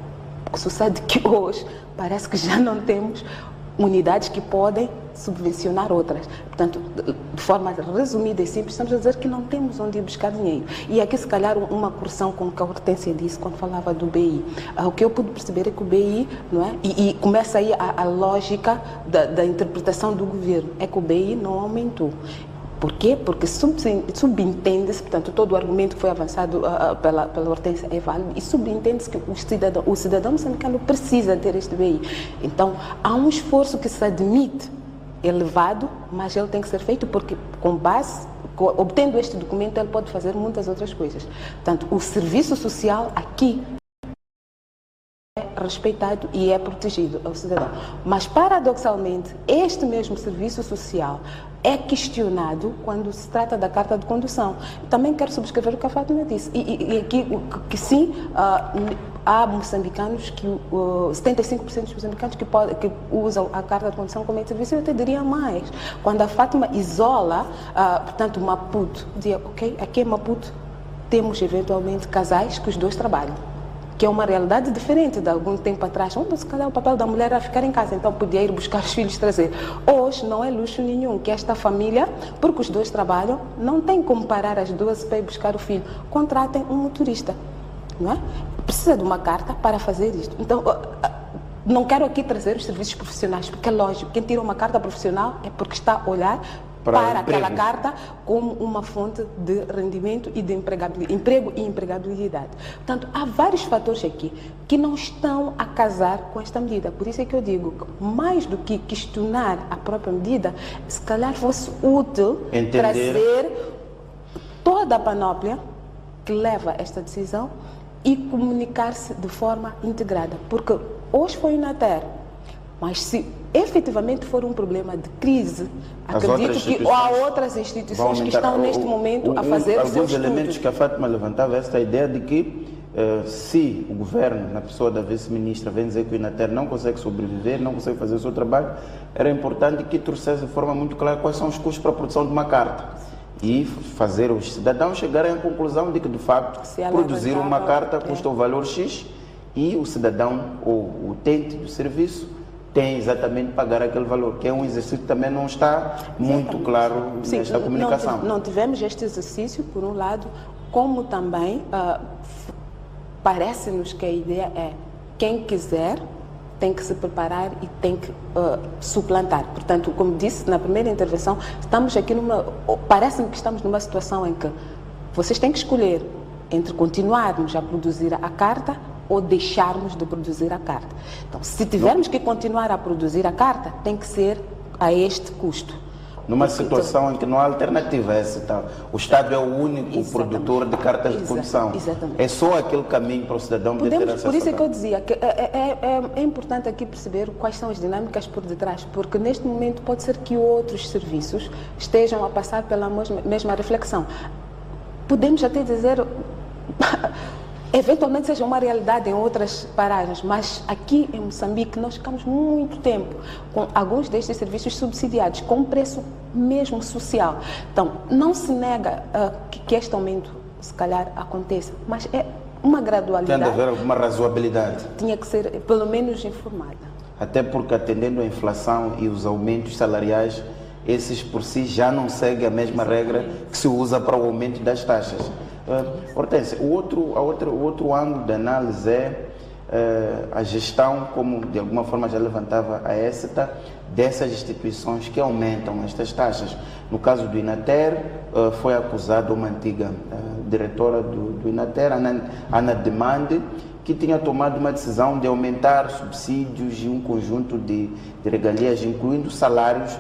S3: O que sucede é que hoje parece que já não temos unidades que podem subvencionar outras. Portanto, de forma resumida e simples, estamos a dizer que não temos onde ir buscar dinheiro. E aqui, se calhar, uma correção com o que a Hortência disse quando falava do BI. O que eu pude perceber é que o BI, não é? E começa aí a lógica da interpretação do governo, é que o BI não aumentou. Por quê? Porque subentende-se, portanto, todo o argumento que foi avançado pela Hortência é válido, e subentende-se que o cidadão moçambicano precisa ter este BI. Então, há um esforço que se admite elevado, mas ele tem que ser feito porque, obtendo este documento, ele pode fazer muitas outras coisas. Portanto, o serviço social aqui é respeitado e é protegido ao cidadão. Mas, paradoxalmente, este mesmo serviço social é questionado quando se trata da carta de condução. Também quero subscrever o que a Fátima disse. E aqui, que sim, há moçambicanos, 75% dos moçambicanos que usam a carta de condução como serviço. Eu até diria mais. Quando a Fátima isola, portanto, Maputo, dizia, ok, aqui em Maputo temos eventualmente casais que os dois trabalham, que é uma realidade diferente de algum tempo atrás, onde se calhar o papel da mulher era ficar em casa, então podia ir buscar os filhos trazer. Hoje não é luxo nenhum que esta família, porque os dois trabalham, não tem como parar as duas para ir buscar o filho. Contratem um motorista, não é? Precisa de uma carta para fazer isto. Então, não quero aqui trazer os serviços profissionais, porque é lógico, quem tira uma carta profissional é porque está a olhar para aquela carta como uma fonte de rendimento e de emprego e empregabilidade. Portanto, há vários fatores aqui que não estão a casar com esta medida. Por isso é que eu digo que, mais do que questionar a própria medida, se calhar fosse útil trazer toda a panóplia que leva a esta decisão e comunicar-se de forma integrada. Porque hoje foi o INATER, Mas se efetivamente for um problema de crise,
S1: As
S3: acredito que há outras
S1: vão
S3: instituições que
S1: aumentar.
S3: estão neste momento a fazer os seus
S1: Alguns elementos
S3: estudos.
S1: que a Fátima levantava, esta ideia de que se o governo, na pessoa da vice-ministra, vem dizer que o Inater não consegue sobreviver, não consegue fazer o seu trabalho, era importante que trouxesse de forma muito clara quais são os custos para a produção de uma carta e fazer os cidadãos chegarem à conclusão de que, de facto, produzir uma carta custa o valor X e o cidadão ou o utente do serviço tem exatamente pagar aquele valor, que é um exercício que também não está muito claro nesta comunicação.
S3: Não tivemos este exercício, por um lado, como também parece-nos que a ideia é quem quiser tem que se preparar e tem que suplantar. Portanto, como disse na primeira intervenção, estamos aqui parece-me que estamos numa situação em que vocês têm que escolher entre continuarmos a produzir a carta ou deixarmos de produzir a carta. Então, se tivermos que continuar a produzir a carta, tem que ser a este custo.
S1: Numa situação em que não há alternativa a essa tal. O Estado é o único produtor de cartas de condução.
S3: Exatamente.
S1: É só aquele caminho para o cidadão poder ter acesso.
S3: Por isso é que eu dizia que é importante aqui perceber quais são as dinâmicas por detrás, porque neste momento pode ser que outros serviços estejam a passar pela mesma reflexão. Podemos até dizer... eventualmente seja uma realidade em outras paragens, mas aqui em Moçambique nós ficamos muito tempo com alguns destes serviços subsidiados, com um preço mesmo social. Então, não se nega que este aumento, se calhar, aconteça, mas é uma gradualidade.
S1: Tem de haver alguma razoabilidade.
S3: Tinha que ser, pelo menos, informada.
S1: Até porque, atendendo à inflação e os aumentos salariais, esses por si já não seguem a mesma regra que se usa para o aumento das taxas. Hortência, o outro ângulo de análise é a gestão, como de alguma forma já levantava a ESTA, dessas instituições que aumentam estas taxas. No caso do Inater, foi acusada uma antiga diretora do Inater, Ana Demande, que tinha tomado uma decisão de aumentar subsídios e um conjunto de regalias, incluindo salários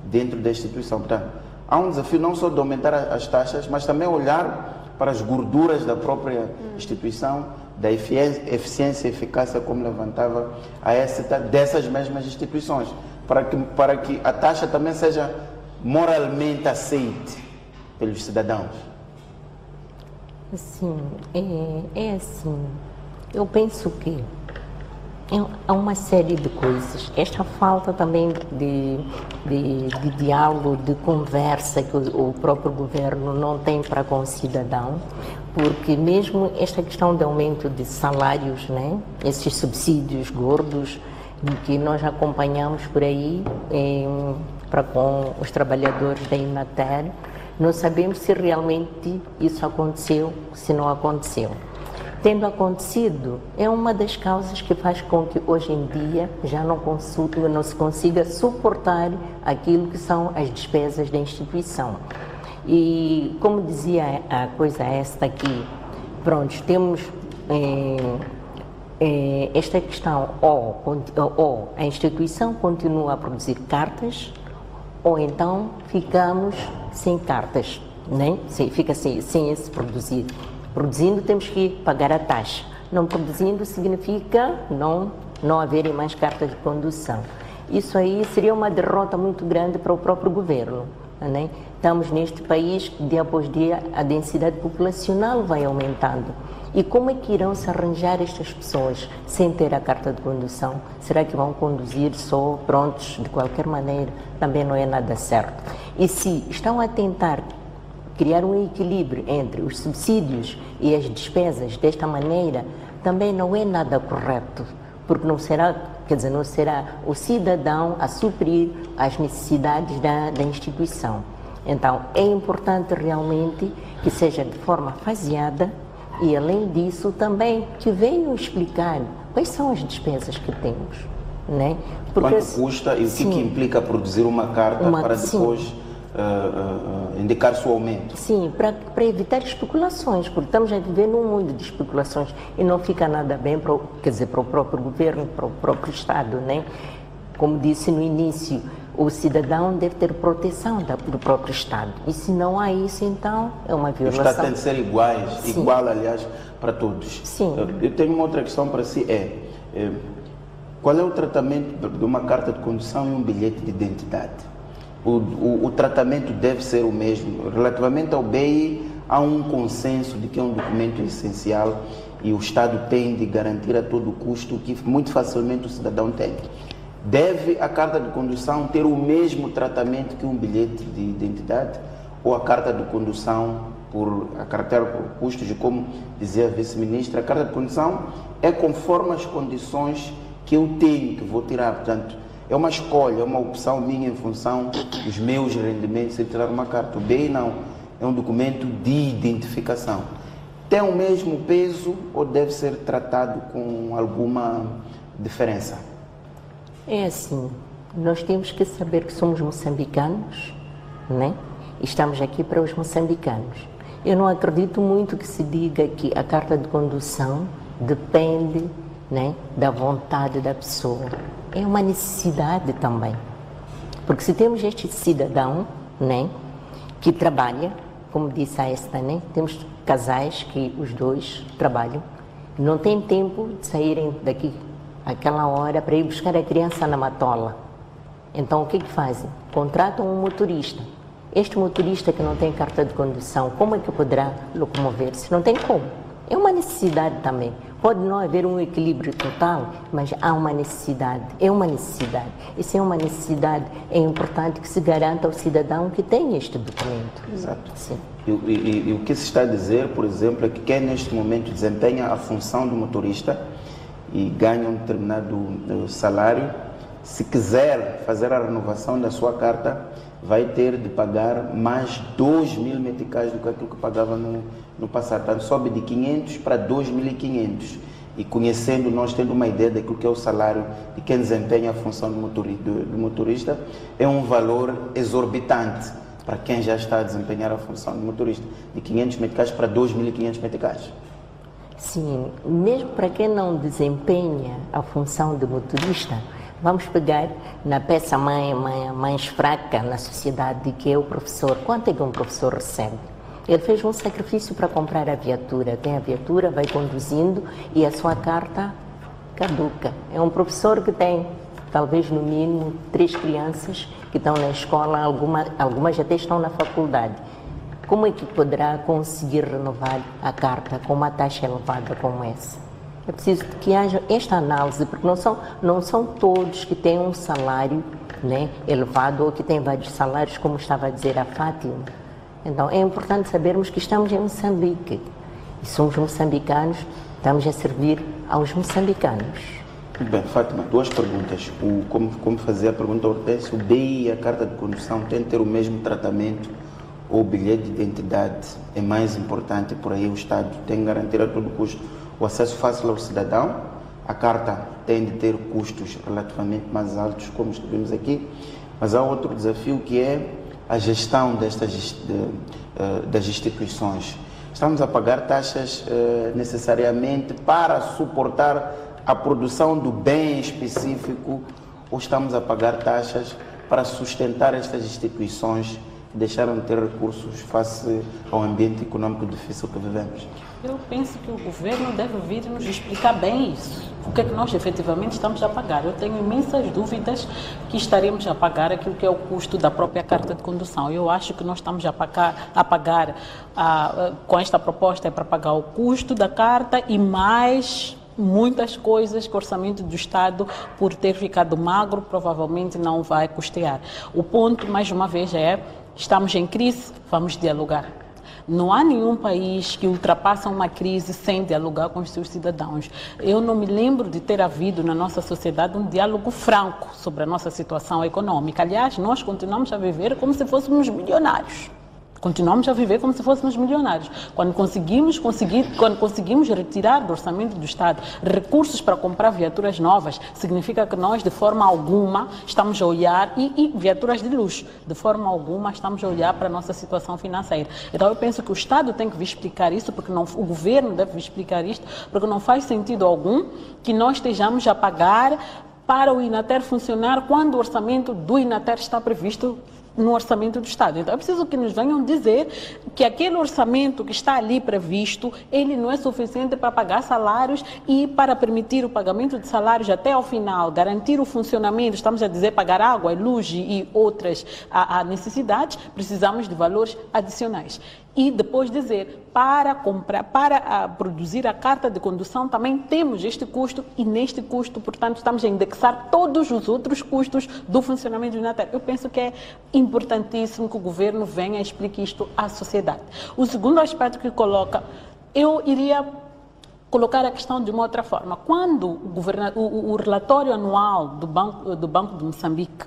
S1: dentro da instituição. Portanto, há um desafio não só de aumentar as taxas, mas também olhar para as gorduras da própria instituição, da eficiência e eficácia, como levantava a ESTA, dessas mesmas instituições, para que a taxa também seja moralmente aceite pelos cidadãos.
S2: Assim, assim, eu penso que há uma série de coisas. Esta falta também de diálogo, de conversa que o próprio governo não tem para com o cidadão, porque mesmo esta questão de aumento de salários, né, esses subsídios gordos que nós acompanhamos por aí para com os trabalhadores da Inater, não sabemos se realmente isso aconteceu, se não aconteceu. Tendo acontecido, é uma das causas que faz com que hoje em dia já não se consiga suportar aquilo que são as despesas da instituição. E como dizia a coisa esta aqui, pronto, temos esta questão, ou a instituição continua a produzir cartas, ou então ficamos sem cartas, né? Fica sem esse produzir. Produzindo, temos que pagar a taxa. Não produzindo significa não haverem mais cartas de condução. Isso aí seria uma derrota muito grande para o próprio governo, né? Estamos neste país que, dia após dia, a densidade populacional vai aumentando. E como é que irão se arranjar estas pessoas sem ter a carta de condução? Será que vão conduzir só prontos de qualquer maneira? Também não é nada certo. E se estão a tentar criar um equilíbrio entre os subsídios e as despesas desta maneira, também não é nada correto, porque não será o cidadão a suprir as necessidades da instituição. Então, é importante realmente que seja de forma faseada e, além disso, também que venham explicar quais são as despesas que temos, né? Porque,
S1: quanto custa e o que implica produzir uma carta para depois indicar-se o aumento.
S2: Sim, para evitar especulações, porque estamos a viver num mundo de especulações e não fica nada bem para o próprio governo, para o próprio Estado, né? Como disse no início, o cidadão deve ter proteção do próprio Estado. E se não há isso, então é uma violação.
S1: O Estado tem de ser igual, aliás, para todos.
S2: Sim.
S1: Eu tenho uma outra questão para si, Qual é o tratamento de uma carta de condução e um bilhete de identidade? O tratamento deve ser o mesmo. Relativamente ao BEI, há um consenso de que é um documento essencial e o Estado tem de garantir a todo custo que muito facilmente o cidadão tem. Deve a carta de condução ter o mesmo tratamento que um bilhete de identidade ou a carta de condução a carteira por custos, e como dizia a vice-ministra, a carta de condução é conforme as condições que eu tenho, que vou tirar. Portanto, é uma escolha, é uma opção minha em função dos meus rendimentos de tirar uma carta. O BEI não, é um documento de identificação. Tem o mesmo peso ou deve ser tratado com alguma diferença?
S2: É assim, nós temos que saber que somos moçambicanos, né? E estamos aqui para os moçambicanos. Eu não acredito muito que se diga que a carta de condução depende, né, da vontade da pessoa. É uma necessidade também. Porque se temos este cidadão, né, que trabalha, como disse a esta, né, temos casais que os dois trabalham, não têm tempo de saírem daqui àquela hora para ir buscar a criança na matola. Então o que fazem? Contratam um motorista. Este motorista que não tem carta de condução, como é que poderá locomover-se? Não tem como. É uma necessidade também. Pode não haver um equilíbrio total, mas há uma necessidade. É uma necessidade. E se é uma necessidade, é importante que se garanta ao cidadão que tem este documento.
S1: Exato.
S2: Sim.
S1: E o que se está a dizer, por exemplo, é que quem neste momento desempenha a função do motorista e ganha um determinado salário, se quiser fazer a renovação da sua carta, vai ter de pagar mais 2.000 meticais do que aquilo que pagava no passado. Portanto, sobe de 500 para 2.500. E conhecendo, nós tendo uma ideia daquilo que é o salário de quem desempenha a função do motorista, é um valor exorbitante para quem já está a desempenhar a função do motorista, de 500 meticais para 2.500 meticais.
S2: Sim, mesmo para quem não desempenha a função de motorista, vamos pegar na peça mais fraca na sociedade, que é o professor. Quanto é que um professor recebe? Ele fez um sacrifício para comprar a viatura. Tem a viatura, vai conduzindo e a sua carta caduca. É um professor que tem, talvez no mínimo, 3 crianças que estão na escola, algumas até estão na faculdade. Como é que poderá conseguir renovar a carta com uma taxa elevada como essa? É preciso que haja esta análise, porque não são todos que têm um salário, né, elevado ou que têm vários salários, como estava a dizer a Fátima. Então, é importante sabermos que estamos em Moçambique e somos moçambicanos, estamos a servir aos moçambicanos.
S1: Bem, Fátima, 2 perguntas. Como fazer a pergunta, Hortência, o BEI e a carta de condução têm de ter o mesmo tratamento ou o bilhete de identidade é mais importante? Por aí o Estado tem que garantir a todo custo o acesso fácil ao cidadão. A carta tem de ter custos relativamente mais altos, como vimos aqui, mas há outro desafio que é a gestão das instituições. Estamos a pagar taxas necessariamente para suportar a produção do bem específico ou estamos a pagar taxas para sustentar estas instituições que deixaram de ter recursos face ao ambiente econômico difícil que vivemos?
S4: Eu penso que o governo deve vir nos explicar bem isso. O que é que nós efetivamente estamos a pagar? Eu tenho imensas dúvidas que estaremos a pagar aquilo que é o custo da própria carta de condução. Eu acho que nós estamos a pagar com esta proposta é para pagar o custo da carta e mais muitas coisas que o orçamento do Estado, por ter ficado magro, provavelmente não vai custear. O ponto, mais uma vez, estamos em crise, vamos dialogar. Não há nenhum país que ultrapassa uma crise sem dialogar com os seus cidadãos. Eu não me lembro de ter havido na nossa sociedade um diálogo franco sobre a nossa situação econômica. Aliás, nós continuamos a viver como se fôssemos milionários. Continuamos a viver como se fôssemos milionários. Quando conseguimos retirar do orçamento do Estado recursos para comprar viaturas novas, significa que nós, de forma alguma, estamos a olhar, e viaturas de luxo, de forma alguma, estamos a olhar para a nossa situação financeira. Então, eu penso que o Estado tem que vir explicar isso, porque o governo deve vir explicar isto, porque não faz sentido algum que nós estejamos a pagar para o INATER funcionar quando o orçamento do INATER está previsto no orçamento do Estado. Então é preciso que nos venham dizer que aquele orçamento que está ali previsto, ele não é suficiente para pagar salários e para permitir o pagamento de salários até ao final, garantir o funcionamento, estamos a dizer pagar água, luz e outras necessidades, precisamos de valores adicionais. E depois dizer, para produzir a carta de condução também temos este custo e neste custo, portanto, estamos a indexar todos os outros custos do funcionamento do Inatel. Eu penso que é importantíssimo que o governo venha e explique isto à sociedade. O segundo aspecto que coloca, eu iria colocar a questão de uma outra forma. Quando o relatório anual do Banco de Moçambique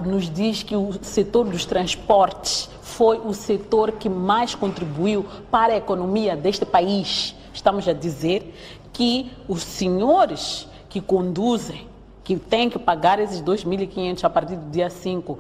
S4: nos diz que o setor dos transportes foi o setor que mais contribuiu para a economia deste país, estamos a dizer que os senhores que conduzem, que têm que pagar esses 2.500 a partir do dia 5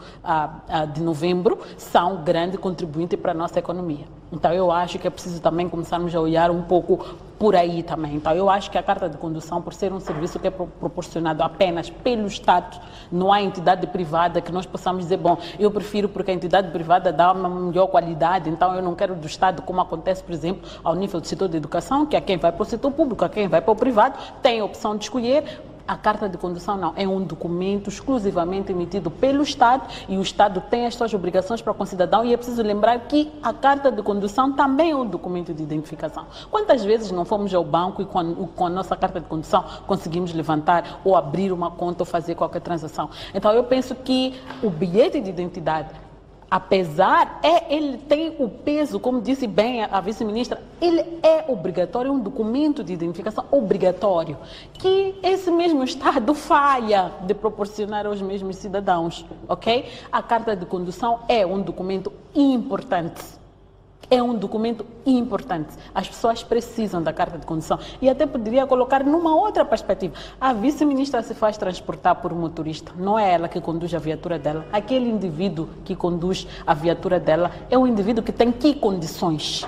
S4: de novembro, são um grande contribuinte para a nossa economia. Então, eu acho que é preciso também começarmos a olhar um pouco por aí também. Então, eu acho que a carta de condução, por ser um serviço que é proporcionado apenas pelo Estado, não há entidade privada que nós possamos dizer, bom, eu prefiro porque a entidade privada dá uma melhor qualidade, então eu não quero do Estado, como acontece, por exemplo, ao nível do setor de educação, que a quem vai para o setor público, a quem vai para o privado, tem a opção de escolher. A carta de condução não, é um documento exclusivamente emitido pelo Estado e o Estado tem as suas obrigações para com o cidadão e é preciso lembrar que a carta de condução também é um documento de identificação. Quantas vezes não fomos ao banco e com a nossa carta de condução conseguimos levantar ou abrir uma conta ou fazer qualquer transação? Então eu penso que o bilhete de identidade, apesar, ele tem o peso, como disse bem a vice-ministra, ele é obrigatório, é um documento de identificação obrigatório, que esse mesmo Estado falha de proporcionar aos mesmos cidadãos, ok? A carta de condução é um documento importante. É um documento importante. As pessoas precisam da carta de condução. E até poderia colocar numa outra perspectiva. A vice-ministra se faz transportar por um motorista. Não é ela que conduz a viatura dela. Aquele indivíduo que conduz a viatura dela é um indivíduo que tem que condições?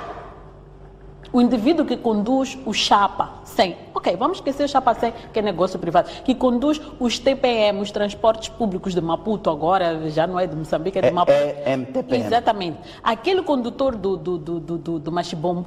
S4: O indivíduo que conduz o Chapa 100, ok, vamos esquecer o Chapa 100, que é negócio privado, que conduz os TPM, os transportes públicos de Maputo, agora já não é de Moçambique, é de Maputo.
S1: É MTPM.
S4: Exatamente. Aquele condutor do Machibombo,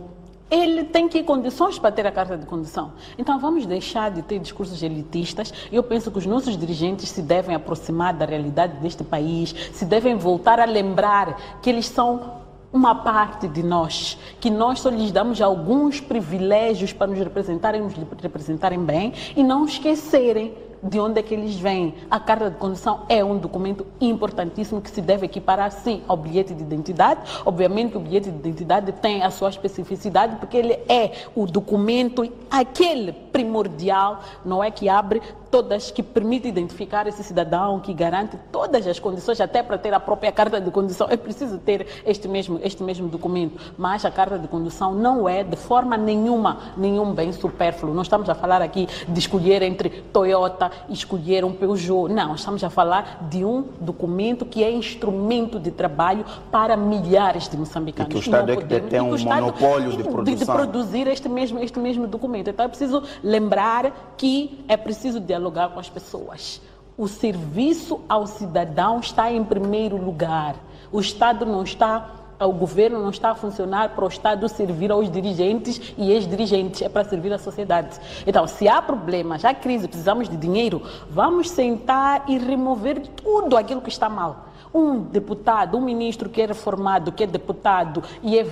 S4: ele tem que ir condições para ter a carta de condução. Então vamos deixar de ter discursos elitistas. Eu penso que os nossos dirigentes se devem aproximar da realidade deste país, se devem voltar a lembrar que eles são uma parte de nós, que nós só lhes damos alguns privilégios para nos representarem bem e não esquecerem de onde é que eles vêm. A carta de condução é um documento importantíssimo que se deve equiparar, sim, ao bilhete de identidade. Obviamente, o bilhete de identidade tem a sua especificidade, porque ele é o documento, aquele primordial, não é, que abre todas, que permite identificar esse cidadão, que garante todas as condições, até para ter a própria carta de condução. É preciso ter este mesmo documento. Mas a carta de condução não é, de forma nenhuma, nenhum bem supérfluo. Não estamos a falar aqui de escolher entre Toyota e escolher um Peugeot. Não, estamos a falar de um documento que é instrumento de trabalho para milhares de moçambicanos.
S1: E que o Estado é que detém um monopólio de produção.
S4: De produzir este mesmo documento. Então é preciso lembrar que é preciso dialogar com as pessoas. O serviço ao cidadão está em primeiro lugar. O Estado não está, o governo não está a funcionar para o Estado servir aos dirigentes e ex-dirigentes, é para servir a sociedade. Então, se há problemas, há crise, precisamos de dinheiro, vamos sentar e remover tudo aquilo que está mal. Um deputado, um ministro que é reformado, que é deputado e é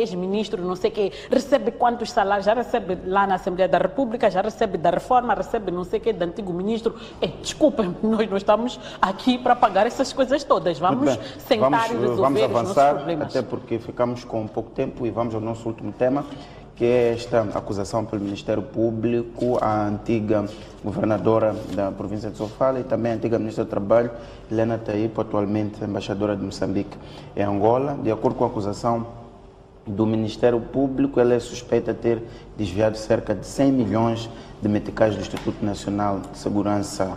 S4: ex-ministro, não sei o quê, recebe quantos salários? Já recebe lá na Assembleia da República, já recebe da reforma, recebe não sei o quê, do antigo ministro. Desculpem, nós não estamos aqui para pagar essas coisas todas. Vamos sentar e resolver os nossos problemas.
S1: Até porque ficamos com pouco tempo e vamos ao nosso último tema, que é esta acusação pelo Ministério Público à antiga governadora da província de Sofala e também a antiga ministra do Trabalho, Helena Taipo, atualmente embaixadora de Moçambique em Angola. De acordo com a acusação do Ministério Público, ela é suspeita de ter desviado cerca de 100 milhões de meticais do Instituto Nacional de Segurança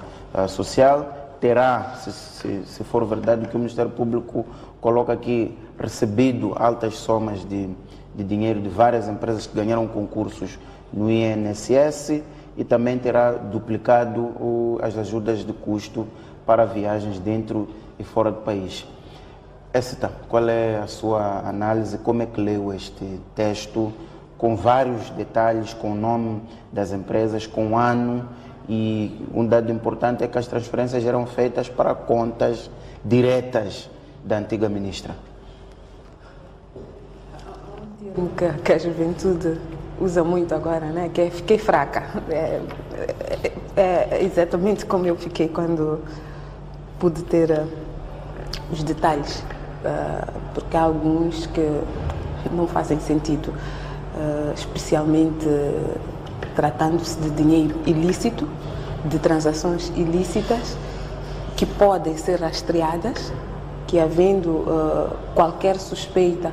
S1: Social. Terá, se for verdade, que o Ministério Público coloca aqui, recebido altas somas de dinheiro de várias empresas que ganharam concursos no INSS e também terá duplicado as ajudas de custo para viagens dentro e fora do país. Écita, qual é a sua análise? Como é que leu este texto, com vários detalhes, com o nome das empresas, com o ano, e um dado importante é que as transferências eram feitas para contas diretas da antiga ministra?
S3: O que a juventude usa muito agora, né? Que é fiquei fraca. É exatamente como eu fiquei quando pude ter os detalhes, porque há alguns que não fazem sentido, especialmente tratando-se de dinheiro ilícito, de transações ilícitas que podem ser rastreadas, que havendo qualquer suspeita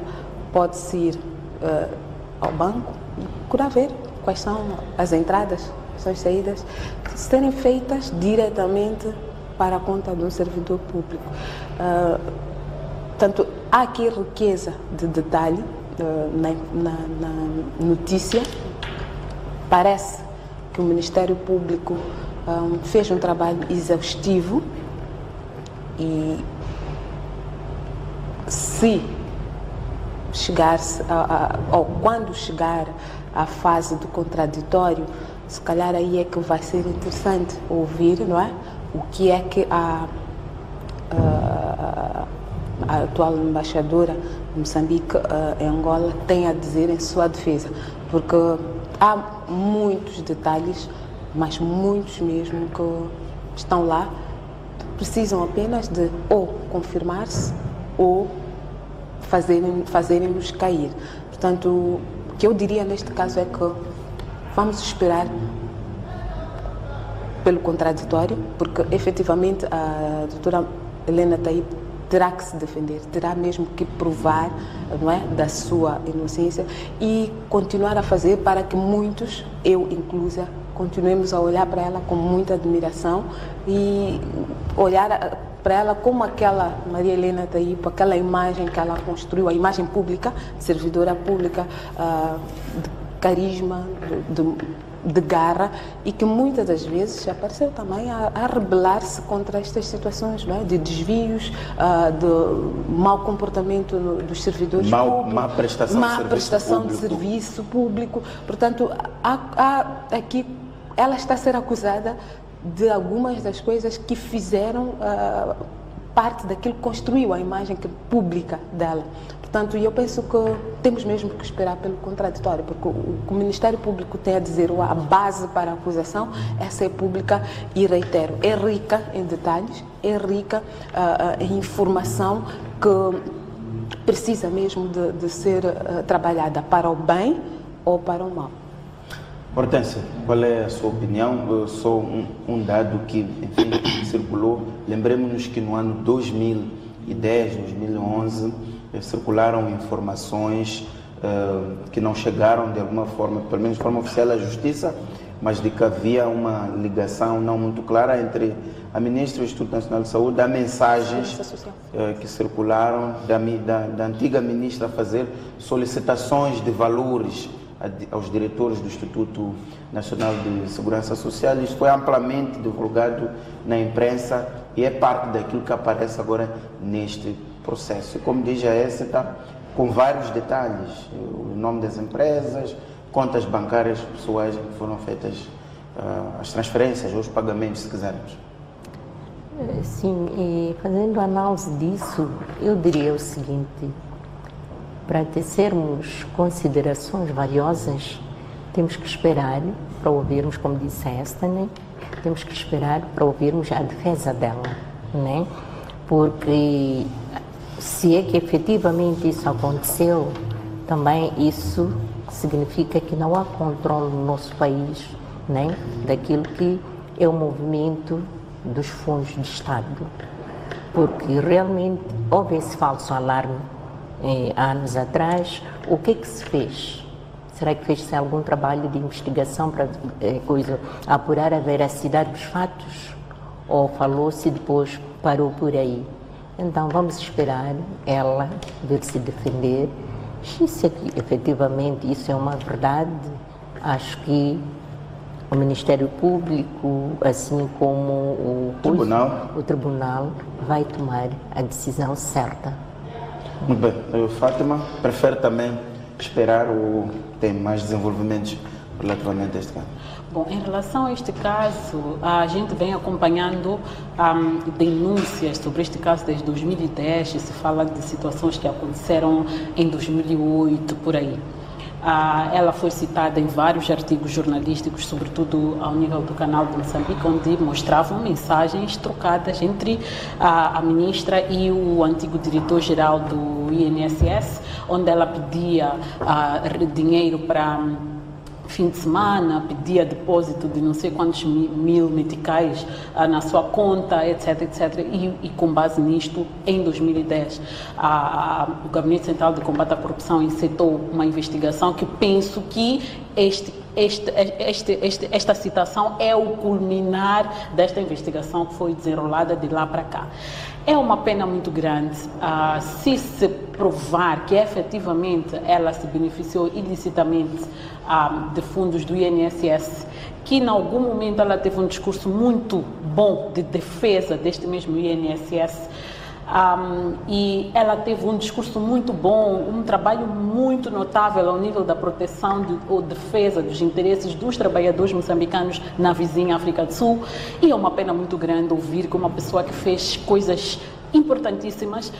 S3: pode-se ir ao banco e procurar ver quais são as entradas, quais são as saídas, serem feitas diretamente para a conta de um servidor público. Portanto, há aqui riqueza de detalhe na notícia. Parece que o Ministério Público fez um trabalho exaustivo e se chegar-se, ou quando chegar à fase do contraditório, se calhar aí é que vai ser interessante ouvir, não é? O que é que a atual embaixadora de Moçambique em Angola tem a dizer em sua defesa, porque há muitos detalhes, mas muitos mesmo, que estão lá, precisam apenas de ou confirmar-se ou fazerem-nos cair. Portanto, o que eu diria neste caso é que vamos esperar pelo contraditório, porque efetivamente a doutora Helena Taib terá que se defender, terá mesmo que provar, não é, da sua inocência e continuar a fazer para que muitos, eu inclusa, continuemos a olhar para ela com muita admiração e olhar para ela como aquela Maria Helena Taib, aquela imagem que ela construiu, a imagem pública, servidora pública, de carisma, de garra, e que muitas das vezes apareceu também a rebelar-se contra estas situações, não é? De desvios, de mau comportamento dos servidores públicos, má prestação de serviço público. Portanto, aqui ela está a ser acusada de algumas das coisas que fizeram parte daquilo que construiu a imagem pública dela. Portanto, eu penso que temos mesmo que esperar pelo contraditório, porque o que o Ministério Público tem a dizer, a base para a acusação, essa é pública e, reitero, é rica em detalhes, é rica em informação que precisa mesmo de ser trabalhada para o bem ou para o mal.
S1: Hortência, qual é a sua opinião? Só um dado que, enfim, circulou. Lembremos-nos que no ano 2010, 2011, circularam informações que não chegaram de alguma forma, pelo menos de forma oficial, à Justiça, mas de que havia uma ligação não muito clara entre a ministra do Instituto Nacional de Saúde, há mensagens que circularam da antiga ministra a fazer solicitações de valores aos diretores do Instituto Nacional de Segurança Social. Isso foi amplamente divulgado na imprensa e é parte daquilo que aparece agora neste processo. E como diz a Écita, com vários detalhes, o nome das empresas, contas bancárias pessoais que foram feitas, as transferências ou os pagamentos, se quisermos.
S2: Sim, e fazendo análise disso, eu diria o seguinte: para tecermos considerações valiosas, temos que esperar para ouvirmos, como disse a Écita, né? Temos que esperar para ouvirmos a defesa dela, né? Porque se é que efetivamente isso aconteceu, também isso significa que não há controle no nosso país, né? Daquilo que é o movimento dos fundos de Estado. Porque realmente houve esse falso alarme há anos atrás. O que é que se fez? Será que fez-se algum trabalho de investigação para apurar a veracidade dos fatos? Ou falou-se e depois parou por aí? Então vamos esperar ela vir se defender. Se efetivamente isso é uma verdade, acho que o Ministério Público, assim como o Tribunal vai tomar a decisão certa.
S1: Muito bem. Fátima, prefere também esperar ou tem mais desenvolvimentos relativamente a este caso?
S4: Bom, em relação a este caso, a gente vem acompanhando denúncias sobre este caso desde 2010, se fala de situações que aconteceram em 2008, por aí. Ela foi citada em vários artigos jornalísticos, sobretudo ao nível do canal de Moçambique, onde mostravam mensagens trocadas entre a ministra e o antigo diretor-geral do INSS, onde ela pedia dinheiro para fim de semana, pedia depósito de não sei quantos mil meticais na sua conta, etc, etc. E com base nisto, em 2010, o Gabinete Central de Combate à Corrupção incitou uma investigação que penso que esta citação é o culminar desta investigação que foi desenrolada de lá para cá. É uma pena muito grande se provar que efetivamente ela se beneficiou ilicitamente de fundos do INSS, que em algum momento ela teve um discurso muito bom de defesa deste mesmo INSS, e ela teve um discurso muito bom, um trabalho muito notável ao nível da proteção ou defesa dos interesses dos trabalhadores moçambicanos na vizinha África do Sul, e é uma pena muito grande ouvir que uma pessoa que fez coisas importantíssimas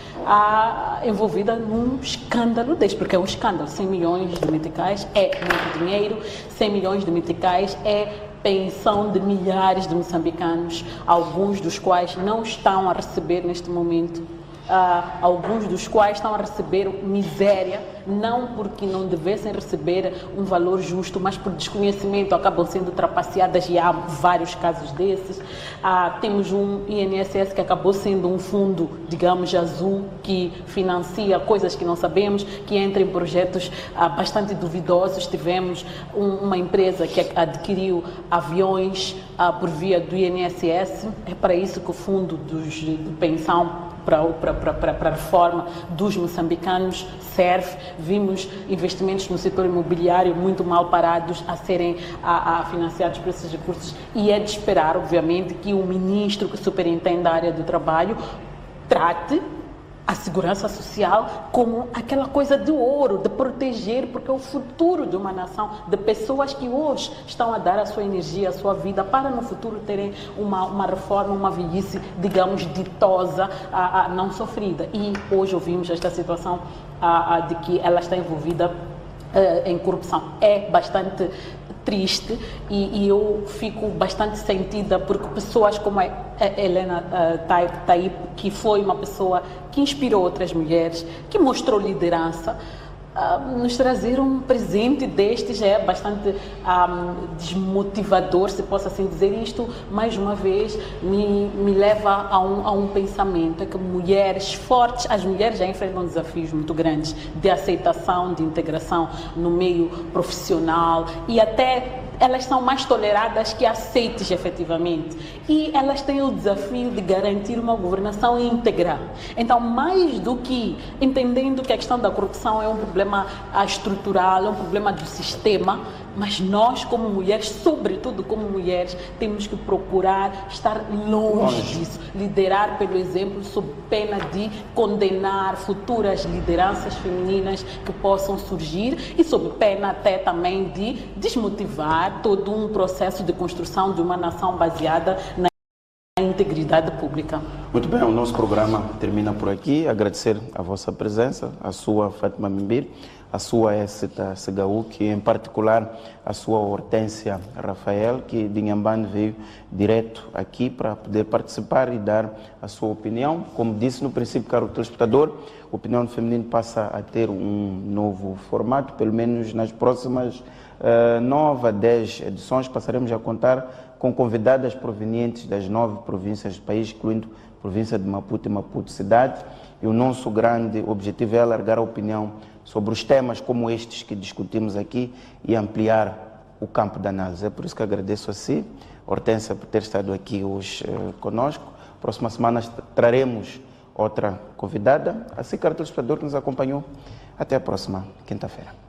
S4: envolvida num escândalo deste, porque é um escândalo. 100 milhões de meticais é muito dinheiro, 100 milhões de meticais é pensão de milhares de moçambicanos, alguns dos quais não estão a receber neste momento, alguns dos quais estão a receber miséria, não porque não devessem receber um valor justo, mas por desconhecimento acabam sendo trapaceadas, e há vários casos desses. Temos um INSS que acabou sendo um fundo, digamos, azul, que financia coisas que não sabemos, que entra em projetos bastante duvidosos. Tivemos uma empresa que adquiriu aviões por via do INSS, é para isso que o fundo de pensão para a reforma dos moçambicanos serve. Vimos investimentos no setor imobiliário muito mal parados a serem financiados por esses recursos, e é de esperar, obviamente, que o ministro que superintende a área do trabalho trate a segurança social como aquela coisa de ouro, de proteger, porque é o futuro de uma nação, de pessoas que hoje estão a dar a sua energia, a sua vida, para no futuro terem uma reforma, uma velhice, digamos, ditosa, não sofrida. E hoje ouvimos esta situação de que ela está envolvida em corrupção. É bastante triste, e eu fico bastante sentida porque pessoas como a Helena Taib, que foi uma pessoa que inspirou outras mulheres, que mostrou liderança, nos trazer um presente destes é bastante desmotivador, se posso assim dizer. Isto, mais uma vez, me leva a um pensamento, é que mulheres fortes, as mulheres já enfrentam desafios muito grandes de aceitação, de integração no meio profissional, e até elas são mais toleradas que aceites efetivamente, e elas têm o desafio de garantir uma governação íntegra. Então, mais do que entendendo que a questão da corrupção é um problema estrutural, é um problema do sistema, mas nós como mulheres, sobretudo como mulheres, temos que procurar estar longe disso, liderar pelo exemplo, sob pena de condenar futuras lideranças femininas que possam surgir, e sob pena até também de desmotivar todo um processo de construção de uma nação baseada na integridade pública.
S1: Muito bem, o nosso programa termina por aqui. Agradecer a vossa presença, a sua Fátima Mimbir, a sua Éssita Segaú, que em particular a sua Hortência Rafael, que de Inhambane veio direto aqui para poder participar e dar a sua opinião. Como disse no princípio, caro telespectador, a Opinião Feminina passa a ter um novo formato, pelo menos nas próximas 10 edições, passaremos a contar com convidadas provenientes das 9 províncias do país, incluindo a província de Maputo e Maputo cidade, e o nosso grande objetivo é alargar a opinião sobre os temas como estes que discutimos aqui e ampliar o campo de análise. É por isso que agradeço a si, Hortência, por ter estado aqui hoje conosco. Próxima semana traremos outra convidada. Assim, caro telespectador que nos acompanhou, até a próxima quinta-feira.